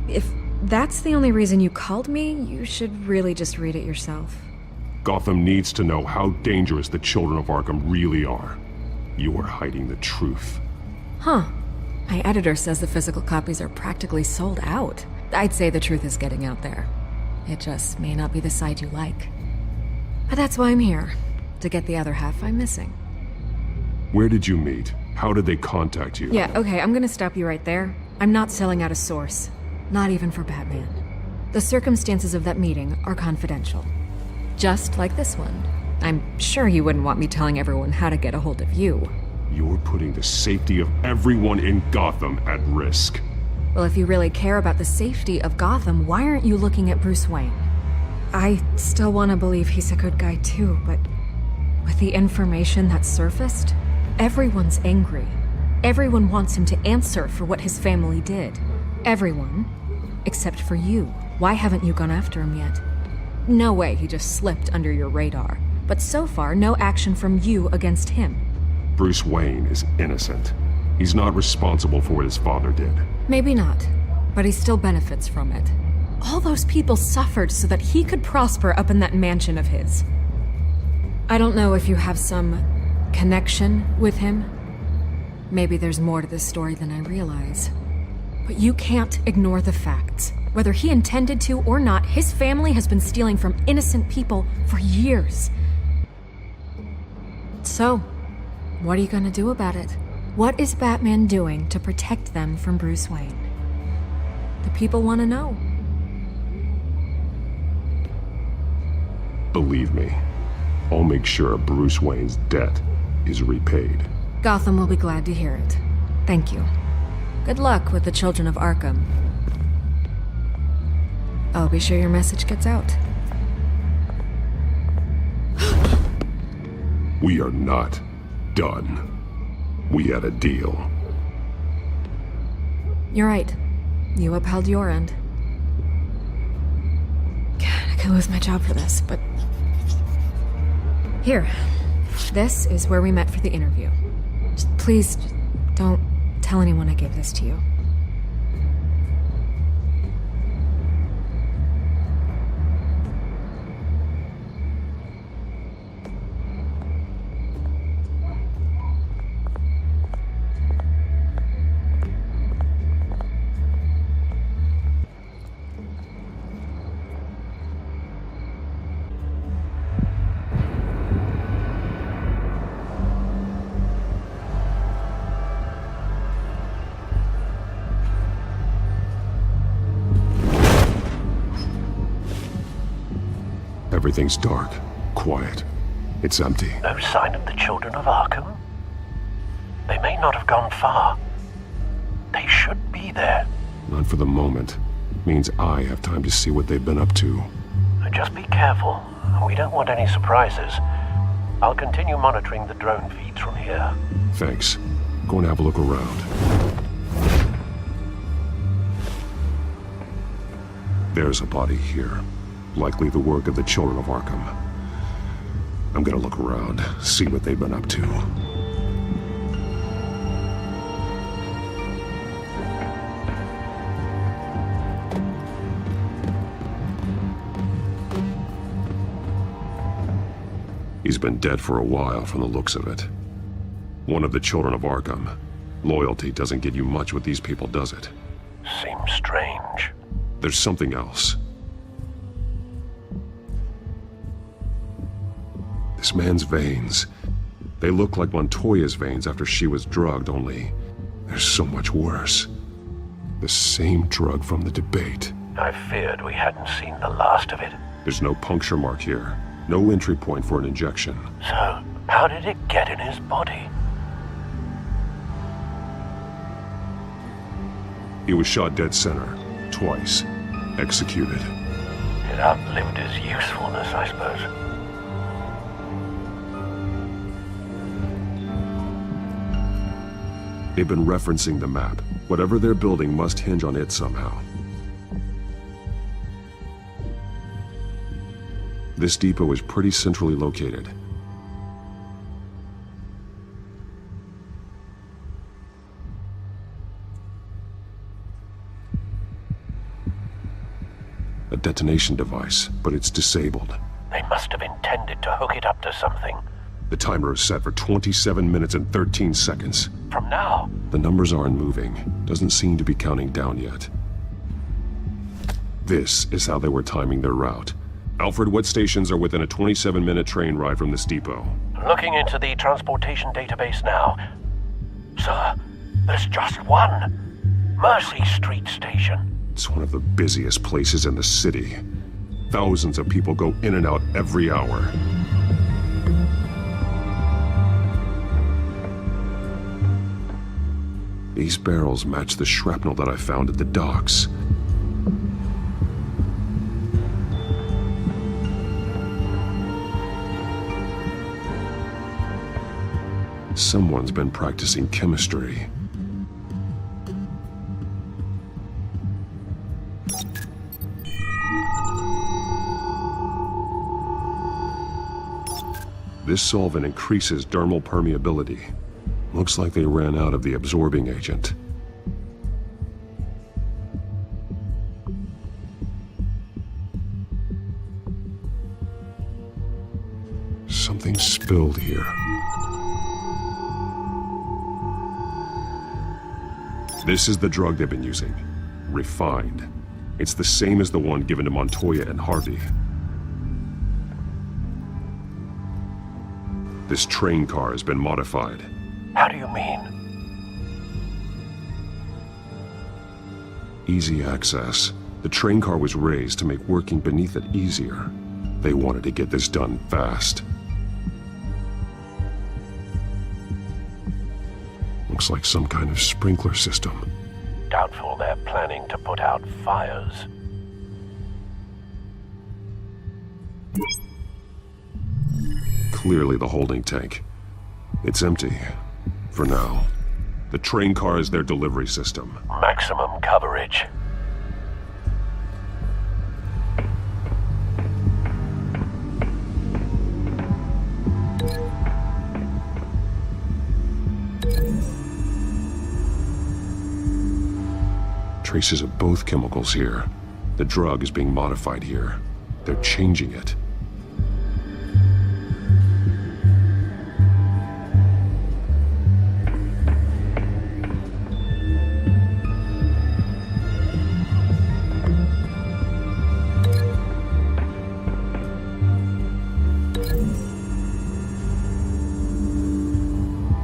If that's the only reason you called me, you should really just read it yourself. Gotham needs to know how dangerous the children of Arkham really are. You are hiding the truth. Huh. My editor says the physical copies are practically sold out. I'd say the truth is getting out there. It just may not be the side you like. But that's why I'm here, to get the other half I'm missing. Where did you meet? How did they contact you? Yeah, okay, I'm gonna stop you right there. I'm not selling out a source. Not even for Batman. The circumstances of that meeting are confidential. Just like this one. I'm sure you wouldn't want me telling everyone how to get a hold of you. You're putting the safety of everyone in Gotham at risk. Well, if you really care about the safety of Gotham, why aren't you looking at Bruce Wayne? I still want to believe he's a good guy too, but with the information that surfaced, everyone's angry. Everyone wants him to answer for what his family did. Everyone, except for you. Why haven't you gone after him yet? No way he just slipped under your radar. But so far, no action from you against him. Bruce Wayne is innocent. He's not responsible for what his father did. Maybe not, but he still benefits from it. All those people suffered so that he could prosper up in that mansion of his. I don't know if you have some connection with him. Maybe there's more to this story than I realize. But you can't ignore the facts. Whether he intended to or not, his family has been stealing from innocent people for years. So, what are you gonna do about it? What is Batman doing to protect them from Bruce Wayne? The people want to know. Believe me, I'll make sure Bruce Wayne's debt is repaid. Gotham will be glad to hear it. Thank you. Good luck with the children of Arkham. I'll be sure your message gets out. We are not done. We had a deal. You're right. You upheld your end. God, I could lose my job for this, but... Here. This is where we met for the interview. Please, don't tell anyone I gave this to you. Everything's dark, quiet. It's empty. No sign of the children of Arkham? They may not have gone far. They should be there. Not for the moment. Means I have time to see what they've been up to. Just be careful. We don't want any surprises. I'll continue monitoring the drone feeds from here. Thanks. Go and have a look around. There's a body here. Likely the work of the children of Arkham. I'm gonna look around, see what they've been up to. He's been dead for a while from the looks of it. One of the children of Arkham. Loyalty doesn't get you much with these people, does it? Seems strange. There's something else. This man's veins. They look like Montoya's veins after she was drugged, only they're so much worse. The same drug from the debate. I feared we hadn't seen the last of it. There's no puncture mark here. No entry point for an injection. So, how did it get in his body? He was shot dead center. Twice. Executed. It outlived his usefulness, I suppose. They've been referencing the map. Whatever they're building must hinge on it somehow. This depot is pretty centrally located. A detonation device, but it's disabled. They must have intended to hook it up to something. The timer is set for 27 minutes and 13 seconds. From now? The numbers aren't moving. Doesn't seem to be counting down yet. This is how they were timing their route. Alfred, what stations are within a 27-minute train ride from this depot? Looking into the transportation database now. Sir, there's just one. Mercy Street Station. It's one of the busiest places in the city. Thousands of people go in and out every hour. These barrels match the shrapnel that I found at the docks. Someone's been practicing chemistry. This solvent increases dermal permeability. Looks like they ran out of the absorbing agent. Something spilled here. This is the drug they've been using. Refined. It's the same as the one given to Montoya and Harvey. This train car has been modified. How do you mean? Easy access. The train car was raised to make working beneath it easier. They wanted to get this done fast. Looks like some kind of sprinkler system. Doubtful they're planning to put out fires. Clearly the holding tank. It's empty. For now. The train car is their delivery system. Maximum coverage. Traces of both chemicals here. The drug is being modified here. They're changing it.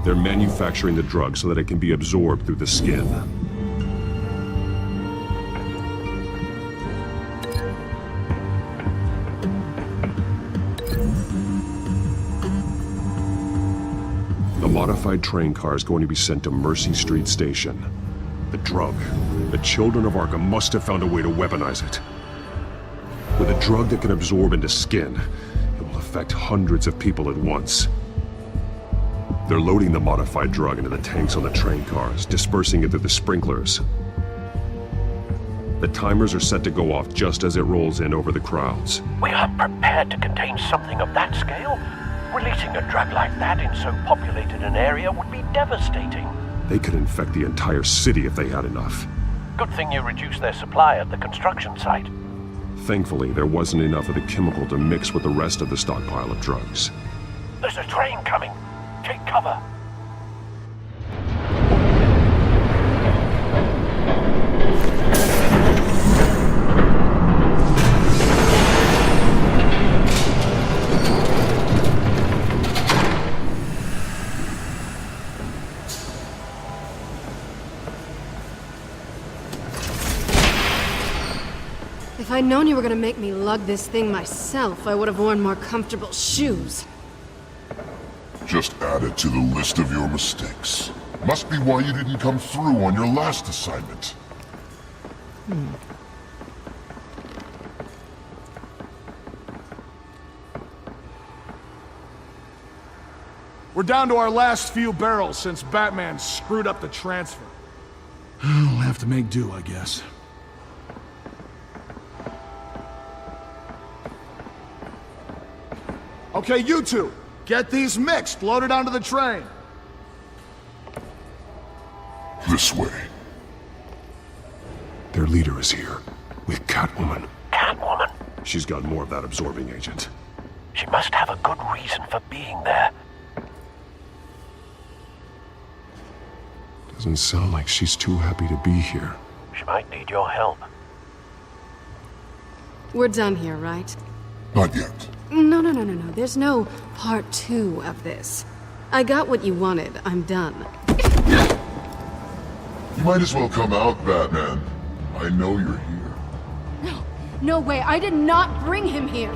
They're manufacturing the drug so that it can be absorbed through the skin. modified train car is going to be sent to Mercy Street Station. The drug. The children of Arkham must have found a way to weaponize it. With a drug that can absorb into skin, it will affect hundreds of people at once. They're loading the modified drug into the tanks on the train cars, dispersing it through the sprinklers. The timers are set to go off just as it rolls in over the crowds. We aren't prepared to contain something of that scale. Releasing a drug like that in so populated an area would be devastating. They could infect the entire city if they had enough. Good thing you reduced their supply at the construction site. Thankfully, there wasn't enough of the chemical to mix with the rest of the stockpile of drugs. There's a train coming. Take cover. If I'd known you were gonna make me lug this thing myself, I would have worn more comfortable shoes. Just add it to the list of your mistakes. Must be why you didn't come through on your last assignment. We're down to our last few barrels since Batman screwed up the transfer. We'll have to make do, I guess. Okay, you two, get these mixed, loaded onto the train. This way. Their leader is here, with Catwoman. Catwoman? She's got more of that absorbing agent. She must have a good reason for being there. Doesn't sound like she's too happy to be here. She might need your help. We're done here, right? Not yet. No. There's no part 2 of this. I got what you wanted. I'm done. You might as well come out, Batman. I know you're here. No way. I did not bring him here.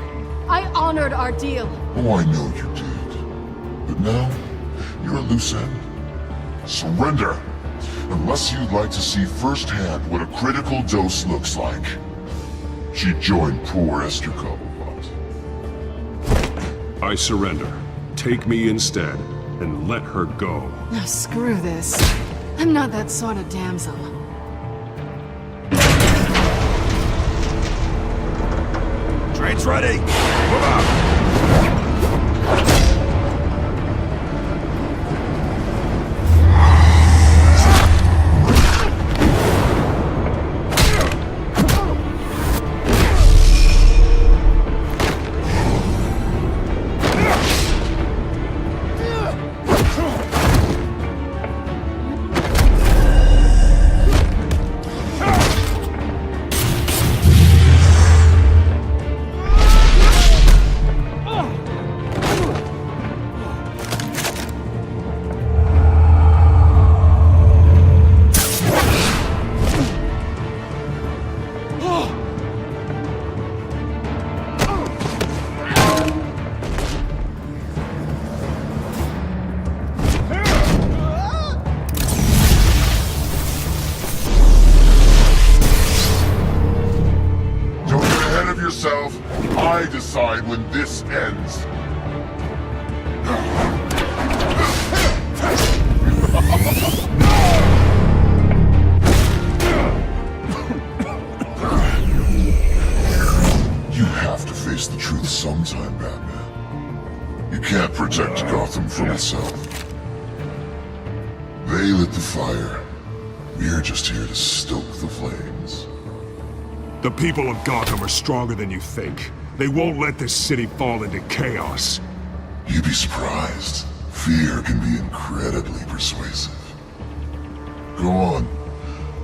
I honored our deal. Oh, I know you did. But now, you're a loose end. Surrender! Unless you'd like to see firsthand what a critical dose looks like. She joined poor Esther Cobblepot. I surrender. Take me instead, and let her go. Oh, screw this. I'm not that sort of damsel. Train's ready! Move out! I decide when this ends. You have to face the truth sometime, Batman. You can't protect Gotham from itself. They lit the fire. We're just here to stoke the flames. The people of Gotham are stronger than you think. They won't let this city fall into chaos. You'd be surprised. Fear can be incredibly persuasive. Go on.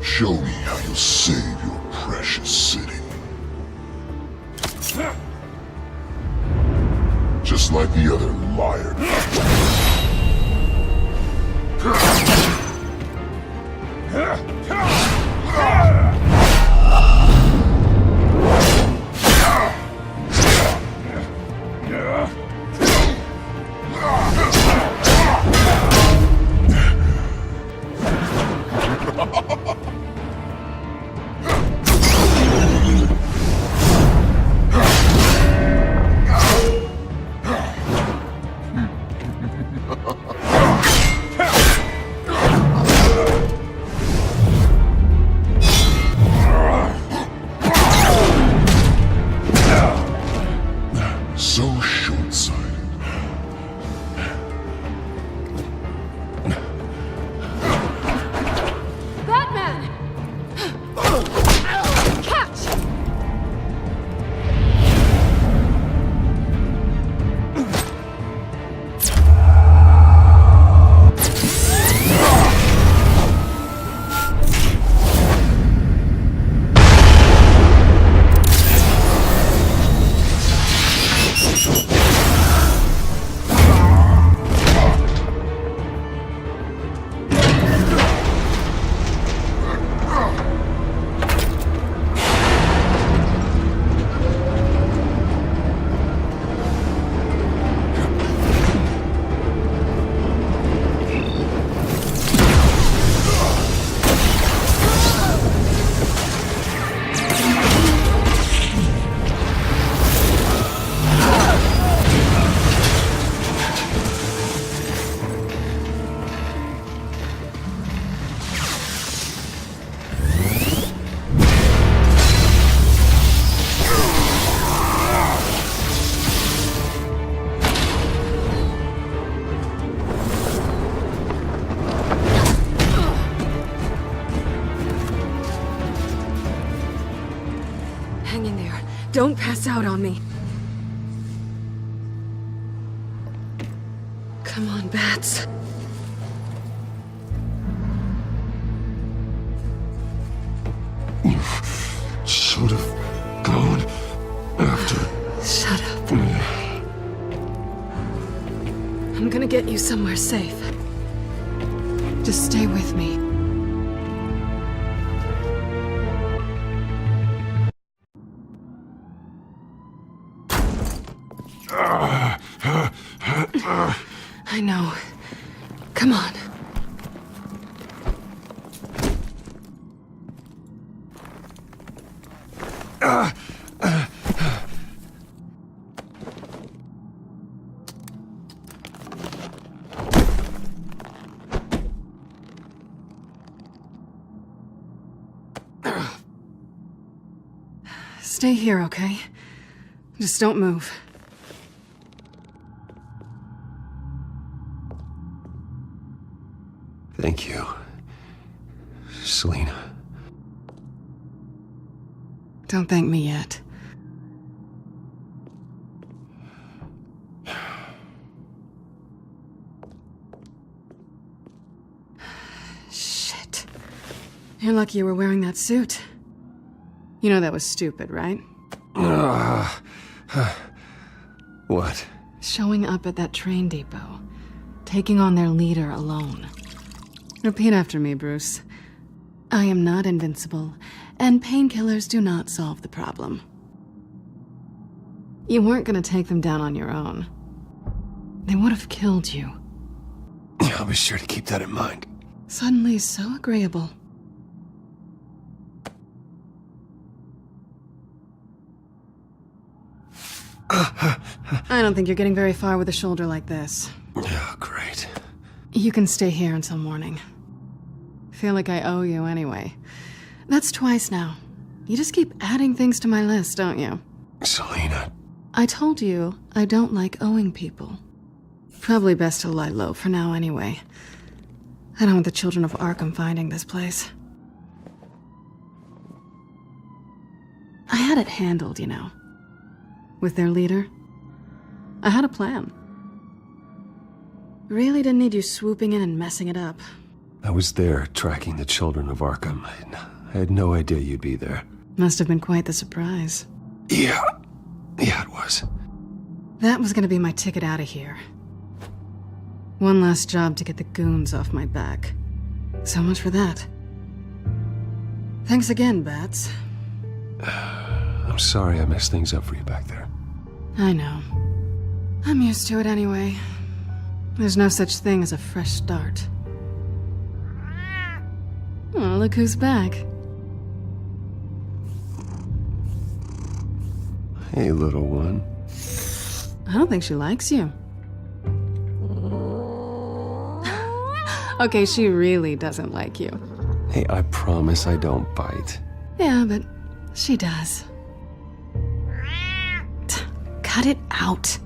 Show me how you'll save your precious city. Just like the other liar. Hang in there. Don't pass out on me. Come on, Bats. You should have gone after. Shut up. I'm gonna get you somewhere safe. Just stay with me. I know. Come on. Stay here, okay? Just don't move. Thank you, Selina. Don't thank me yet. Shit. You're lucky you were wearing that suit. You know that was stupid, right? What? Showing up at that train depot. Taking on their leader alone. Repeat after me, Bruce. I am not invincible, and painkillers do not solve the problem. You weren't gonna take them down on your own. They would have killed you. I'll be sure to keep that in mind. Suddenly so agreeable. I don't think you're getting very far with a shoulder like this. Oh, great. You can stay here until morning. Feel like I owe you anyway. That's twice now. You just keep adding things to my list, don't you? Selina. I told you I don't like owing people. Probably best to lie low for now anyway. I don't want the children of Arkham finding this place. I had it handled, you know. With their leader. I had a plan. Really didn't need you swooping in and messing it up. I was there tracking the children of Arkham. I had no idea you'd be there. Must have been quite the surprise. Yeah, it was. That was gonna be my ticket out of here. One last job to get the goons off my back. So much for that. Thanks again, Bats. I'm sorry I messed things up for you back there. I know. I'm used to it anyway. There's no such thing as a fresh start. Oh, look who's back. Hey, little one. I don't think she likes you. Okay, she really doesn't like you. Hey, I promise I don't bite. Yeah, but she does. Cut it out.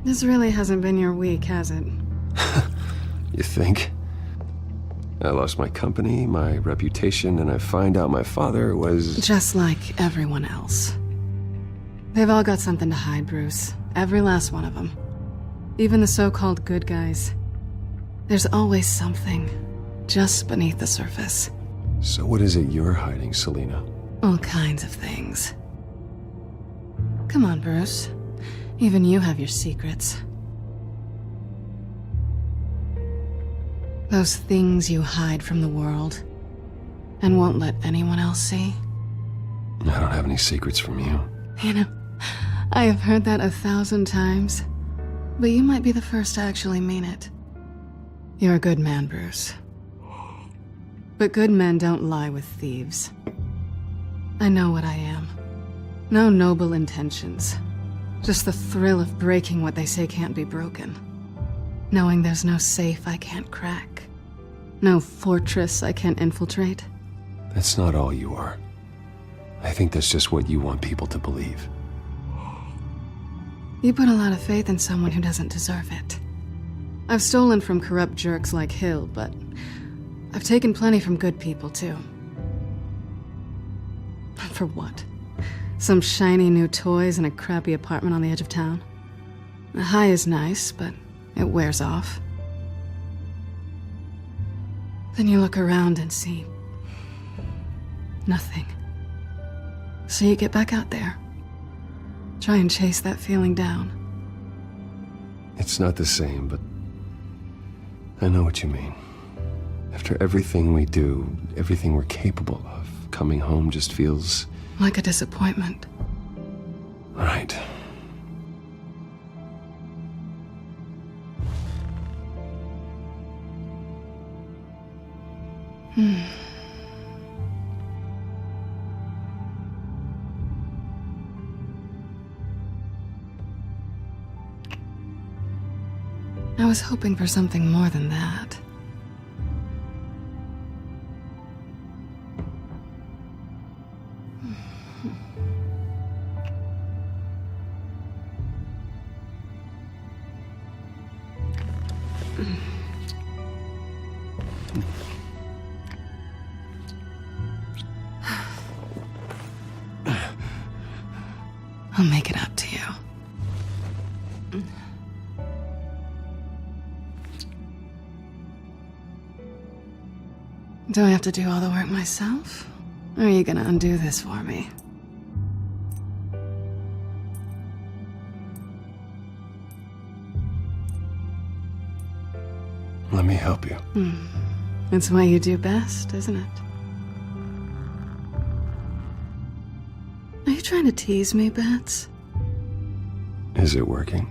This really hasn't been your week, has it? You think? I lost my company, my reputation, and I find out my father was... Just like everyone else. They've all got something to hide, Bruce. Every last one of them. Even the so-called good guys. There's always something just beneath the surface. So what is it you're hiding, Selina? All kinds of things. Come on, Bruce. Even you have your secrets. Those things you hide from the world and won't let anyone else see. I don't have any secrets from you. You know, I have heard that 1,000 times, but you might be the first to actually mean it. You're a good man, Bruce. But good men don't lie with thieves. I know what I am. No noble intentions. Just the thrill of breaking what they say can't be broken. Knowing there's no safe I can't crack. No fortress I can't infiltrate. That's not all you are. I think that's just what you want people to believe. You put a lot of faith in someone who doesn't deserve it. I've stolen from corrupt jerks like Hill, but I've taken plenty from good people, too. For what? Some shiny new toys and a crappy apartment on the edge of town? The high is nice, but it wears off. Then you look around and see nothing. So you get back out there. Try and chase that feeling down. It's not the same, but I know what you mean. After everything we do, everything we're capable of, coming home just feels... like a disappointment. Right. I was hoping for something more than that. I'll make it up to you. Do I have to do all the work myself? Or are you gonna undo this for me? Let me help you. It's what you do best, isn't it? Are you trying to tease me, Bats? Is it working?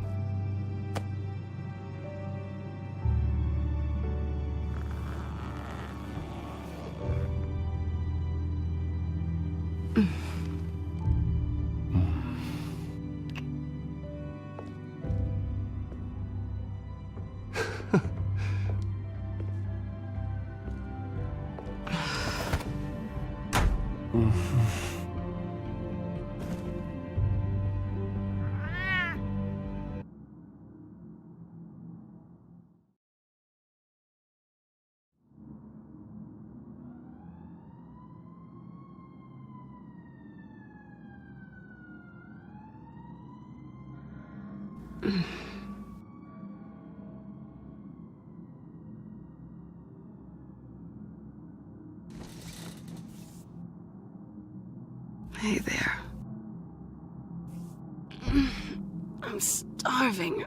Hey there. I'm starving.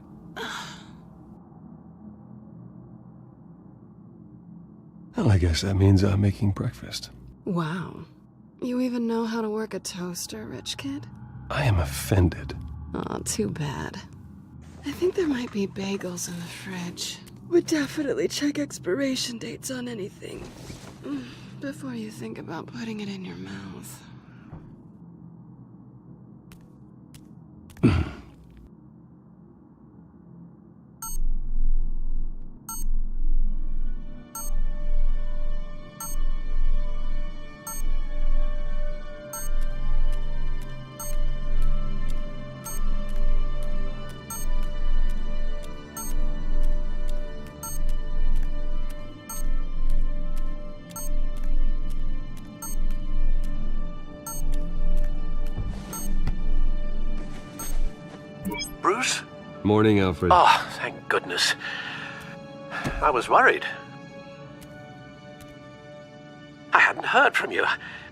Well, I guess that means I'm making breakfast. Wow. You even know how to work a toaster, rich kid? I am offended. Aw, too bad. I think there might be bagels in the fridge. Would definitely check expiration dates on anything before you think about putting it in your mouth. Bruce? Morning, Alfred. Oh, thank goodness. I was worried. I hadn't heard from you.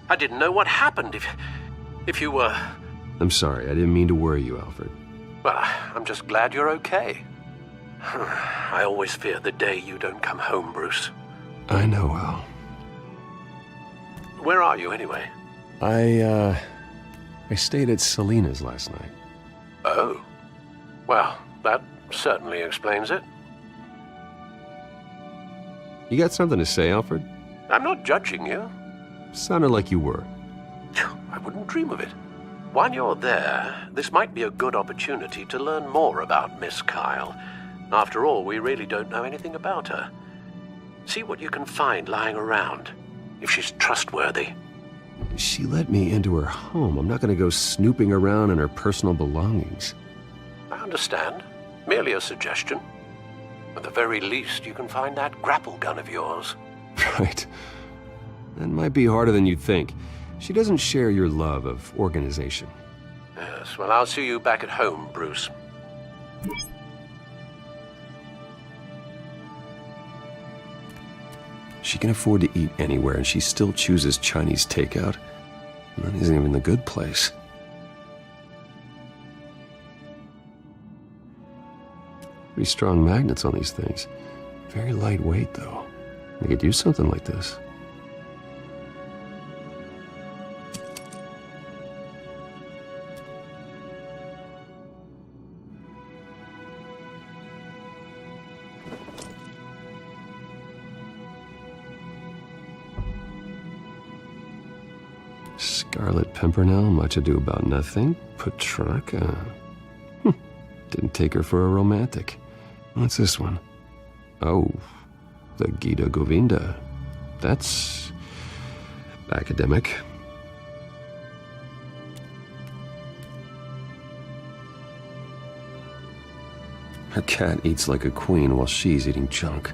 I didn't know what happened if you were... I'm sorry, I didn't mean to worry you, Alfred. Well, I'm just glad you're okay. I always fear the day you don't come home, Bruce. I know, Al. Where are you, anyway? I stayed at Selena's last night. Oh. Well, that certainly explains it. You got something to say, Alfred? I'm not judging you. Sounded like you were. I wouldn't dream of it. While you're there, this might be a good opportunity to learn more about Miss Kyle. After all, we really don't know anything about her. See what you can find lying around, if she's trustworthy. She let me into her home. I'm not going to go snooping around in her personal belongings. Now, understand. Merely a suggestion. At the very least, you can find that grapple gun of yours. Right. That might be harder than you'd think. She doesn't share your love of organization. Yes, well, I'll see you back at home, Bruce. She can afford to eat anywhere, and she still chooses Chinese takeout. And that isn't even the good place. Pretty strong magnets on these things. Very lightweight, though. They could use something like this. Scarlet Pimpernel, Much Ado About Nothing, Petrarca. Didn't take her for a romantic. What's this one? Oh, the Gita Govinda. That's academic. Her cat eats like a queen while she's eating junk.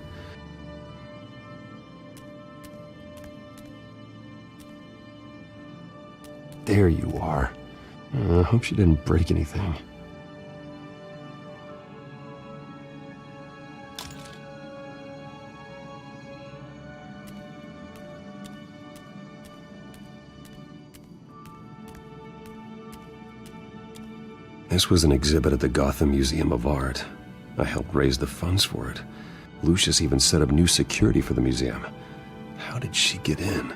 There you are. I hope she didn't break anything. This was an exhibit at the Gotham Museum of Art. I helped raise the funds for it. Lucius even set up new security for the museum. How did she get in?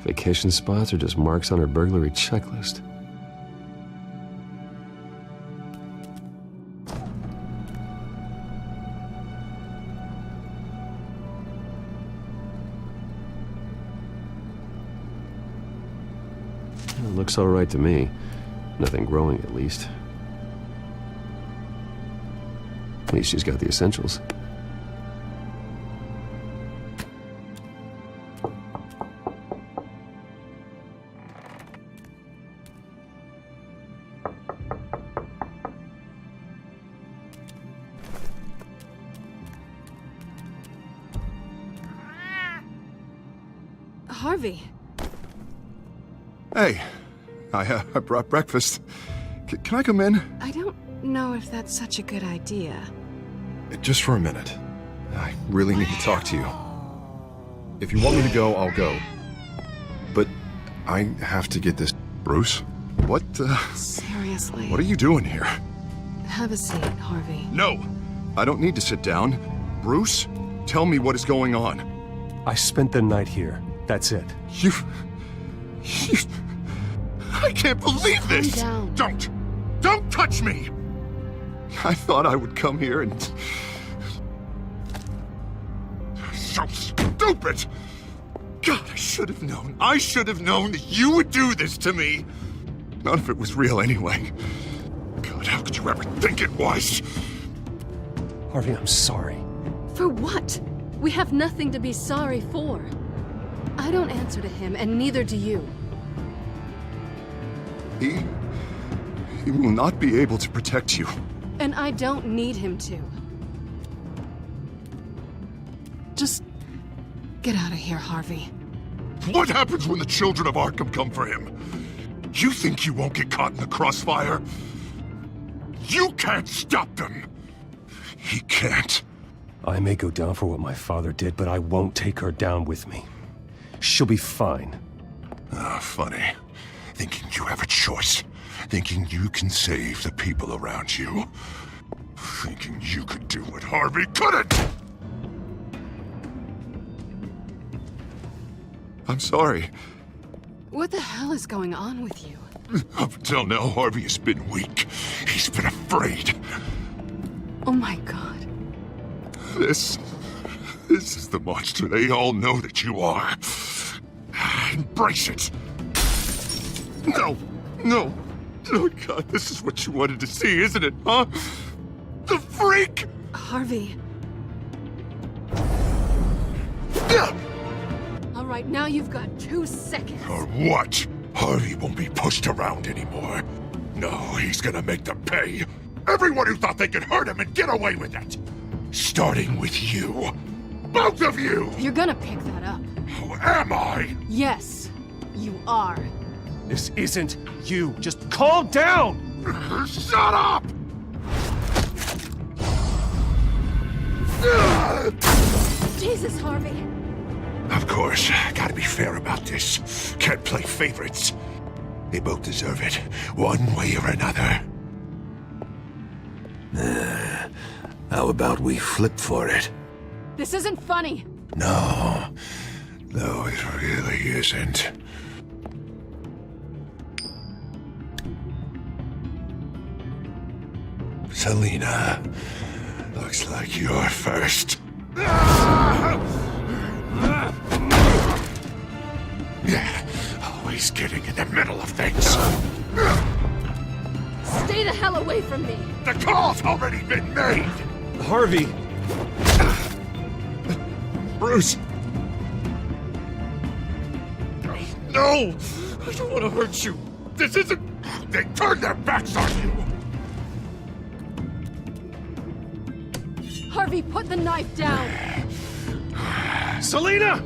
Vacation spots are just marks on her burglary checklist. It looks all right to me. Nothing growing, at least. At least she's got the essentials. Harvey. Hey, I brought breakfast. Can I come in? I don't know if that's such a good idea. Just for a minute. I really need to talk to you. If you want me to go, I'll go. But I have to get this... Bruce? What, Seriously. What are you doing here? Have a seat, Harvey. No! I don't need to sit down. Bruce, tell me what is going on. I spent the night here. That's it. You... I can't believe this! Calm down. Don't touch me! I thought I would come here and... So stupid! God, I should have known. I should have known that you would do this to me. None of it was real anyway. God, how could you ever think it was? Harvey, I'm sorry. For what? We have nothing to be sorry for. I don't answer to him, and neither do you. He will not be able to protect you. And I don't need him to. Just get out of here, Harvey. What happens when the children of Arkham come for him? You think you won't get caught in the crossfire? You can't stop them! He can't. I may go down for what my father did, but I won't take her down with me. She'll be fine. Ah, funny. Thinking you have a choice. Thinking you can save the people around you. Thinking you could do what Harvey couldn't! I'm sorry. What the hell is going on with you? Up until now, Harvey has been weak. He's been afraid. Oh my God. This is the monster they all know that you are. Embrace it. No. Oh God, this is what you wanted to see, isn't it, huh? The freak! Harvey. All right, now you've got 2 seconds. Or what? Harvey won't be pushed around anymore. No, he's gonna make them pay. Everyone who thought they could hurt him and get away with it. Starting with you. Both of you! You're gonna pick that up. Who am I? Yes, you are. This isn't you. Just calm down! Shut up! Jesus, Harvey. Of course, gotta be fair about this. Can't play favorites. They both deserve it, one way or another. How about we flip for it? This isn't funny. No, it really isn't. Selina, looks like you're first. Yeah, always getting in the middle of things. Stay the hell away from me. The call's already been made. Harvey! Bruce! No! I don't want to hurt you. This isn't... They turned their backs on you. Harvey, put the knife down. Selina!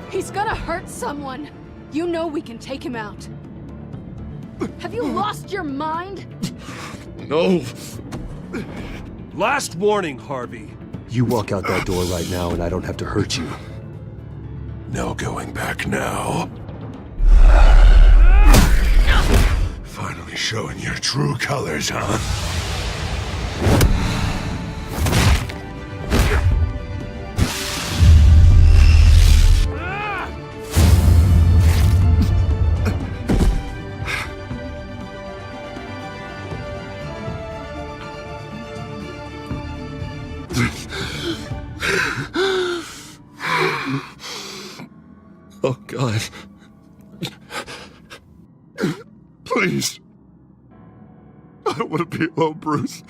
He's gonna hurt someone. You know we can take him out. Have you lost your mind? No. Last warning, Harvey. You walk out that door right now and I don't have to hurt you. No going back now. Finally showing your true colors, huh? Oh, God. Please. I don't want to be alone, Bruce.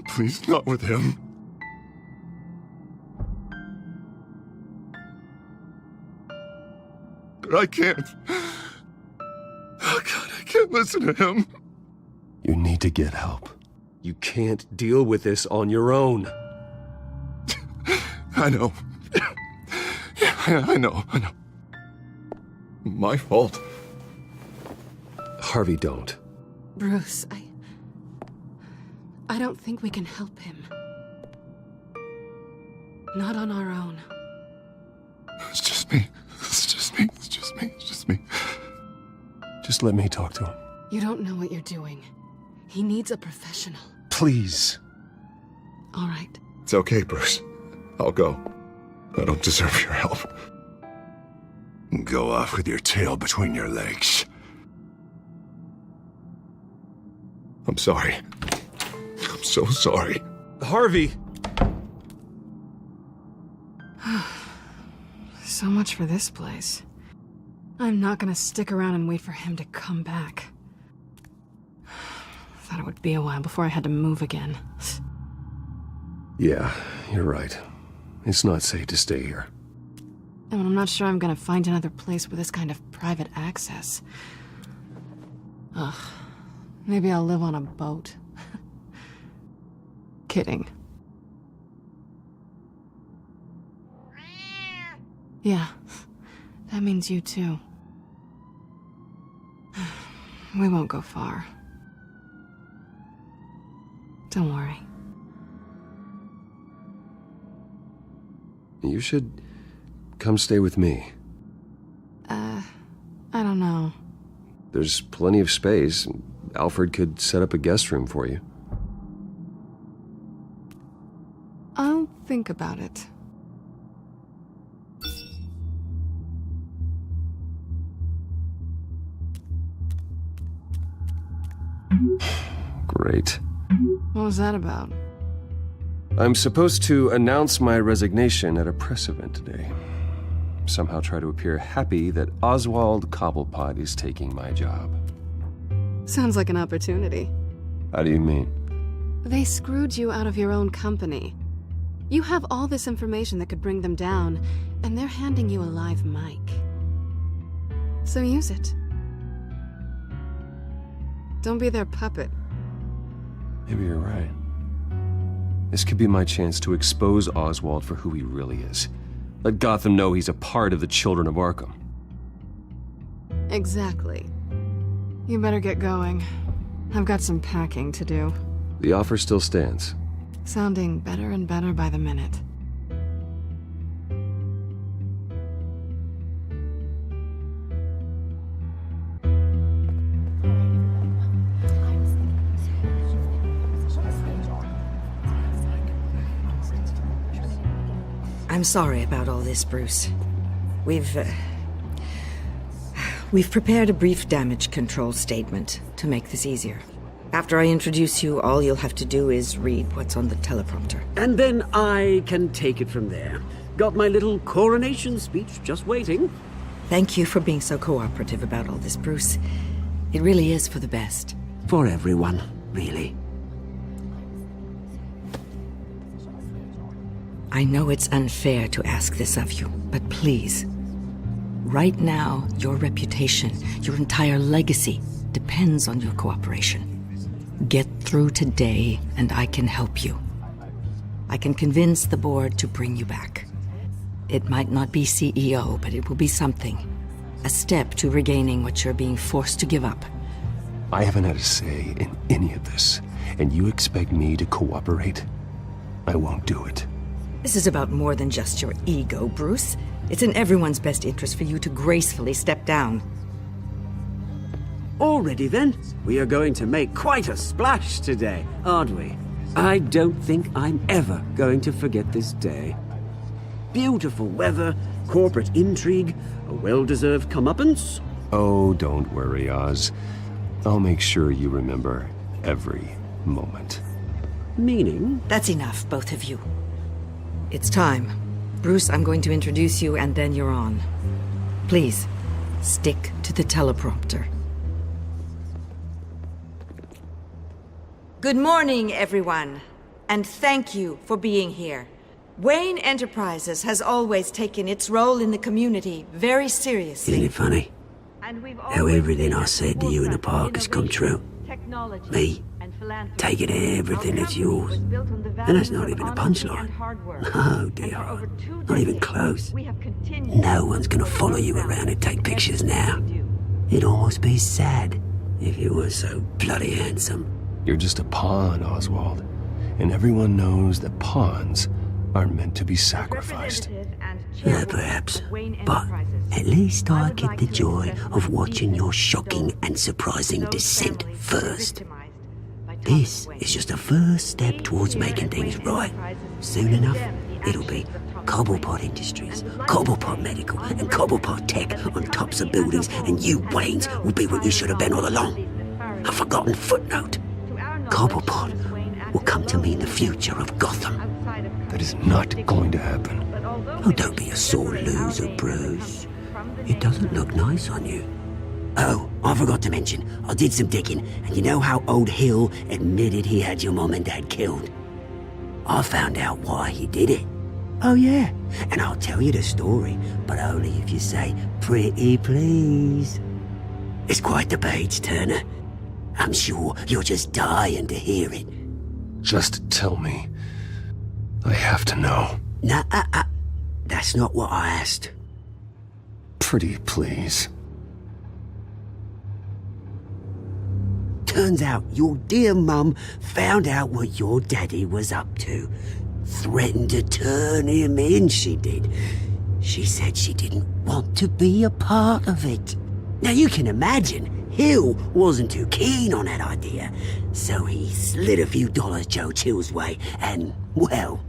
Please, not with him. But I can't. Oh, God, I can't listen to him. You need to get help. You can't deal with this on your own. I know. Yeah, I know. My fault. Harvey, don't. Bruce, I don't think we can help him. Not on our own. It's just me. Just let me talk to him. You don't know what you're doing. He needs a professional. Please. All right. It's okay, Bruce. I'll go. I don't deserve your help. Go off with your tail between your legs. I'm sorry. I'm so sorry. Harvey! So much for this place. I'm not gonna stick around and wait for him to come back. Thought it would be a while before I had to move again. Yeah, you're right. It's not safe to stay here. And I'm not sure I'm gonna find another place with this kind of private access. Ugh. Maybe I'll live on a boat. Kidding. Yeah, that means you too. We won't go far. Don't worry. You should come stay with me. I don't know. There's plenty of space. Alfred could set up a guest room for you. I'll think about it. Great. What was that about? I'm supposed to announce my resignation at a press event today. Somehow try to appear happy that Oswald Cobblepot is taking my job. Sounds like an opportunity. How do you mean? They screwed you out of your own company. You have all this information that could bring them down, and they're handing you a live mic. So use it. Don't be their puppet. Maybe you're right. This could be my chance to expose Oswald for who he really is. Let Gotham know he's a part of the Children of Arkham. Exactly. You better get going. I've got some packing to do. The offer still stands. Sounding better and better by the minute. I'm sorry about all this, Bruce. We've prepared a brief damage control statement to make this easier. After I introduce you, all you'll have to do is read what's on the teleprompter. And then I can take it from there. Got my little coronation speech just waiting. Thank you for being so cooperative about all this, Bruce. It really is for the best. For everyone, really. I know it's unfair to ask this of you, but please. Right now, your reputation, your entire legacy, depends on your cooperation. Get through today, and I can help you. I can convince the board to bring you back. It might not be CEO, but it will be something. A step to regaining what you're being forced to give up. I haven't had a say in any of this, and you expect me to cooperate? I won't do it. This is about more than just your ego, Bruce. It's in everyone's best interest for you to gracefully step down. Already then, we are going to make quite a splash today, aren't we? I don't think I'm ever going to forget this day. Beautiful weather, corporate intrigue, a well-deserved comeuppance. Oh, don't worry, Oz. I'll make sure you remember every moment. Meaning? That's enough, both of you. It's time. Bruce, I'm going to introduce you, and then you're on. Please, stick to the teleprompter. Good morning, everyone, and thank you for being here. Wayne Enterprises has always taken its role in the community very seriously. Isn't it funny? How everything I said to you in the park has come true. Me, taking everything that's yours. And that's not even a punchline. No, dear. Not even close. No one's gonna follow you around and take pictures now. It'd almost be sad if you were so bloody handsome. You're just a pawn, Oswald. And everyone knows that pawns are meant to be sacrificed. Perhaps. But at least I get the joy of watching your shocking and surprising descent first. This is just a first step towards making things right. Soon enough, it'll be Cobblepot Industries, Cobblepot Medical, and Cobblepot Tech on tops of buildings, and you, Waynes, will be what you should have been all along. A forgotten footnote. Cobblepot will come to mean the future of Gotham. That is not going to happen. Oh, don't be a sore loser, Bruce. It doesn't look nice on you. Oh, I forgot to mention, I did some digging, and you know how old Hill admitted he had your mom and dad killed? I found out why he did it. Oh yeah, and I'll tell you the story, but only if you say, pretty please. It's quite the page, Turner. I'm sure you're just dying to hear it. Just tell me. I have to know. Nah, that's not what I asked. Pretty please. Turns out your dear mum found out what your daddy was up to. Threatened to turn him in, she did. She said she didn't want to be a part of it. Now you can imagine, Hill wasn't too keen on that idea. So he slid a few dollars Joe Chill's way, and, well,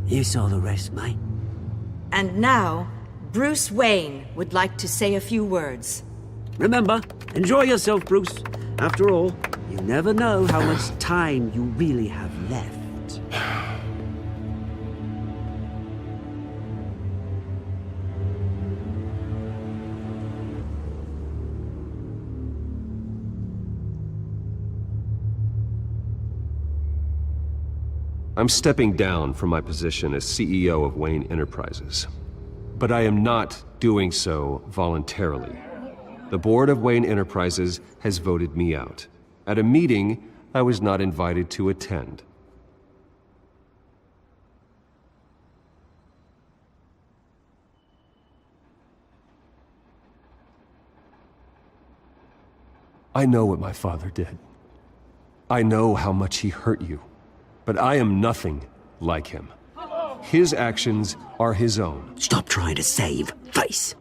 you saw the rest, mate. And now, Bruce Wayne would like to say a few words. Remember, enjoy yourself, Bruce. After all, you never know how much time you really have left. I'm stepping down from my position as CEO of Wayne Enterprises. But I am not doing so voluntarily. The board of Wayne Enterprises has voted me out, at a meeting I was not invited to attend. I know what my father did. I know how much he hurt you, but I am nothing like him. His actions are his own. Stop trying to save face.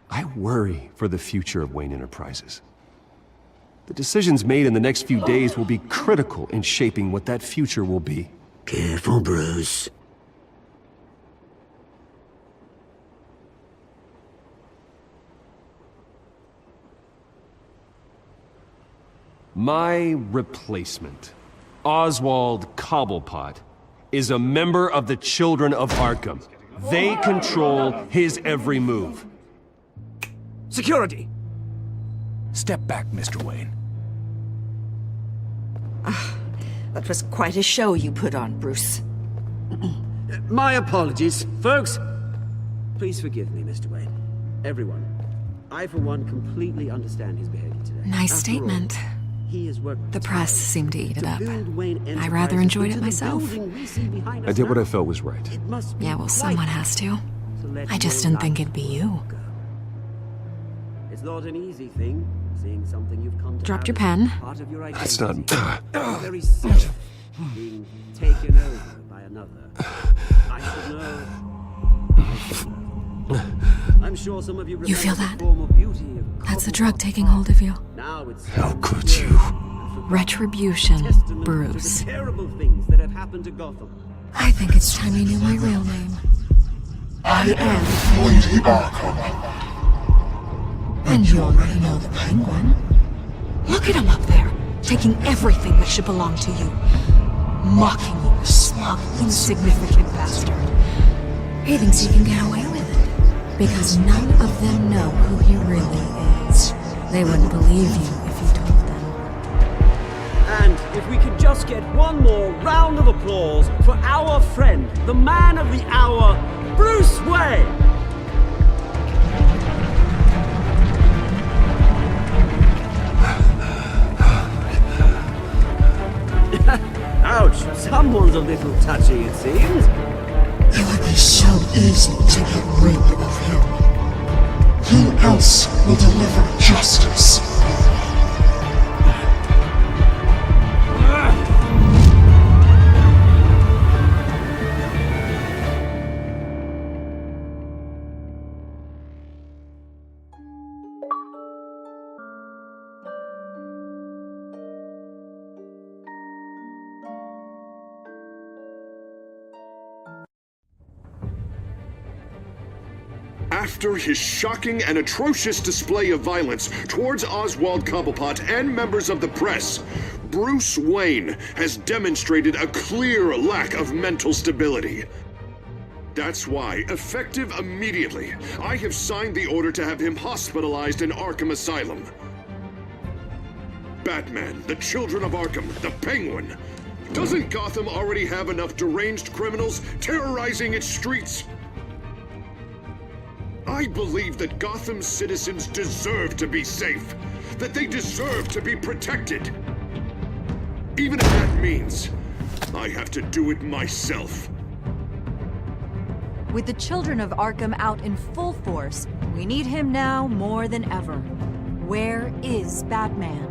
I worry for the future of Wayne Enterprises. The decisions made in the next few days will be critical in shaping what that future will be. Careful, Bruce. My replacement, Oswald Cobblepot, is a member of the Children of Arkham. They control his every move. Security! Step back, Mr. Wayne. That was quite a show you put on, Bruce. My apologies, folks. Please forgive me, Mr. Wayne. Everyone. I, for one, completely understand his behavior today. Nice After statement. all, he has worked The press seemed to eat it up. I rather Enterprises enjoyed into it the myself. building we see behind I us did what now. I felt was right. It must be Yeah, well, quite someone has to. let I just your didn't think life it'd be you. go. It's not an easy thing, seeing something you've come to Dropped have your as pen. part of your That's identity. not... Very self, being taken over by another. I should know. I'm sure some of you You feel remember that? the former beauty of That's the drug taking hold of you. now it's How could you? Retribution, testament to Bruce. the terrible things that have happened to Gotham. I think it's time you knew my real name. I am Lady Arkham. And you already know the Penguin. Look at him up there, taking everything that should belong to you. Mocking you, slug, insignificant bastard. He thinks he can get away with it, because none of them know who he really is. They wouldn't believe you if you told them. And if we could just get one more round of applause for our friend, the man of the hour, Bruce Wayne! Ouch, someone's a little touchy, it seems. It would be so easy to get rid of him. Who else will deliver justice? After his shocking and atrocious display of violence towards Oswald Cobblepot and members of the press, Bruce Wayne has demonstrated a clear lack of mental stability. That's why, effective immediately, I have signed the order to have him hospitalized in Arkham Asylum. Batman, the Children of Arkham, the Penguin. Doesn't Gotham already have enough deranged criminals terrorizing its streets? I believe that Gotham's citizens deserve to be safe, that they deserve to be protected. Even if that means I have to do it myself. With the Children of Arkham out in full force, we need him now more than ever. Where is Batman?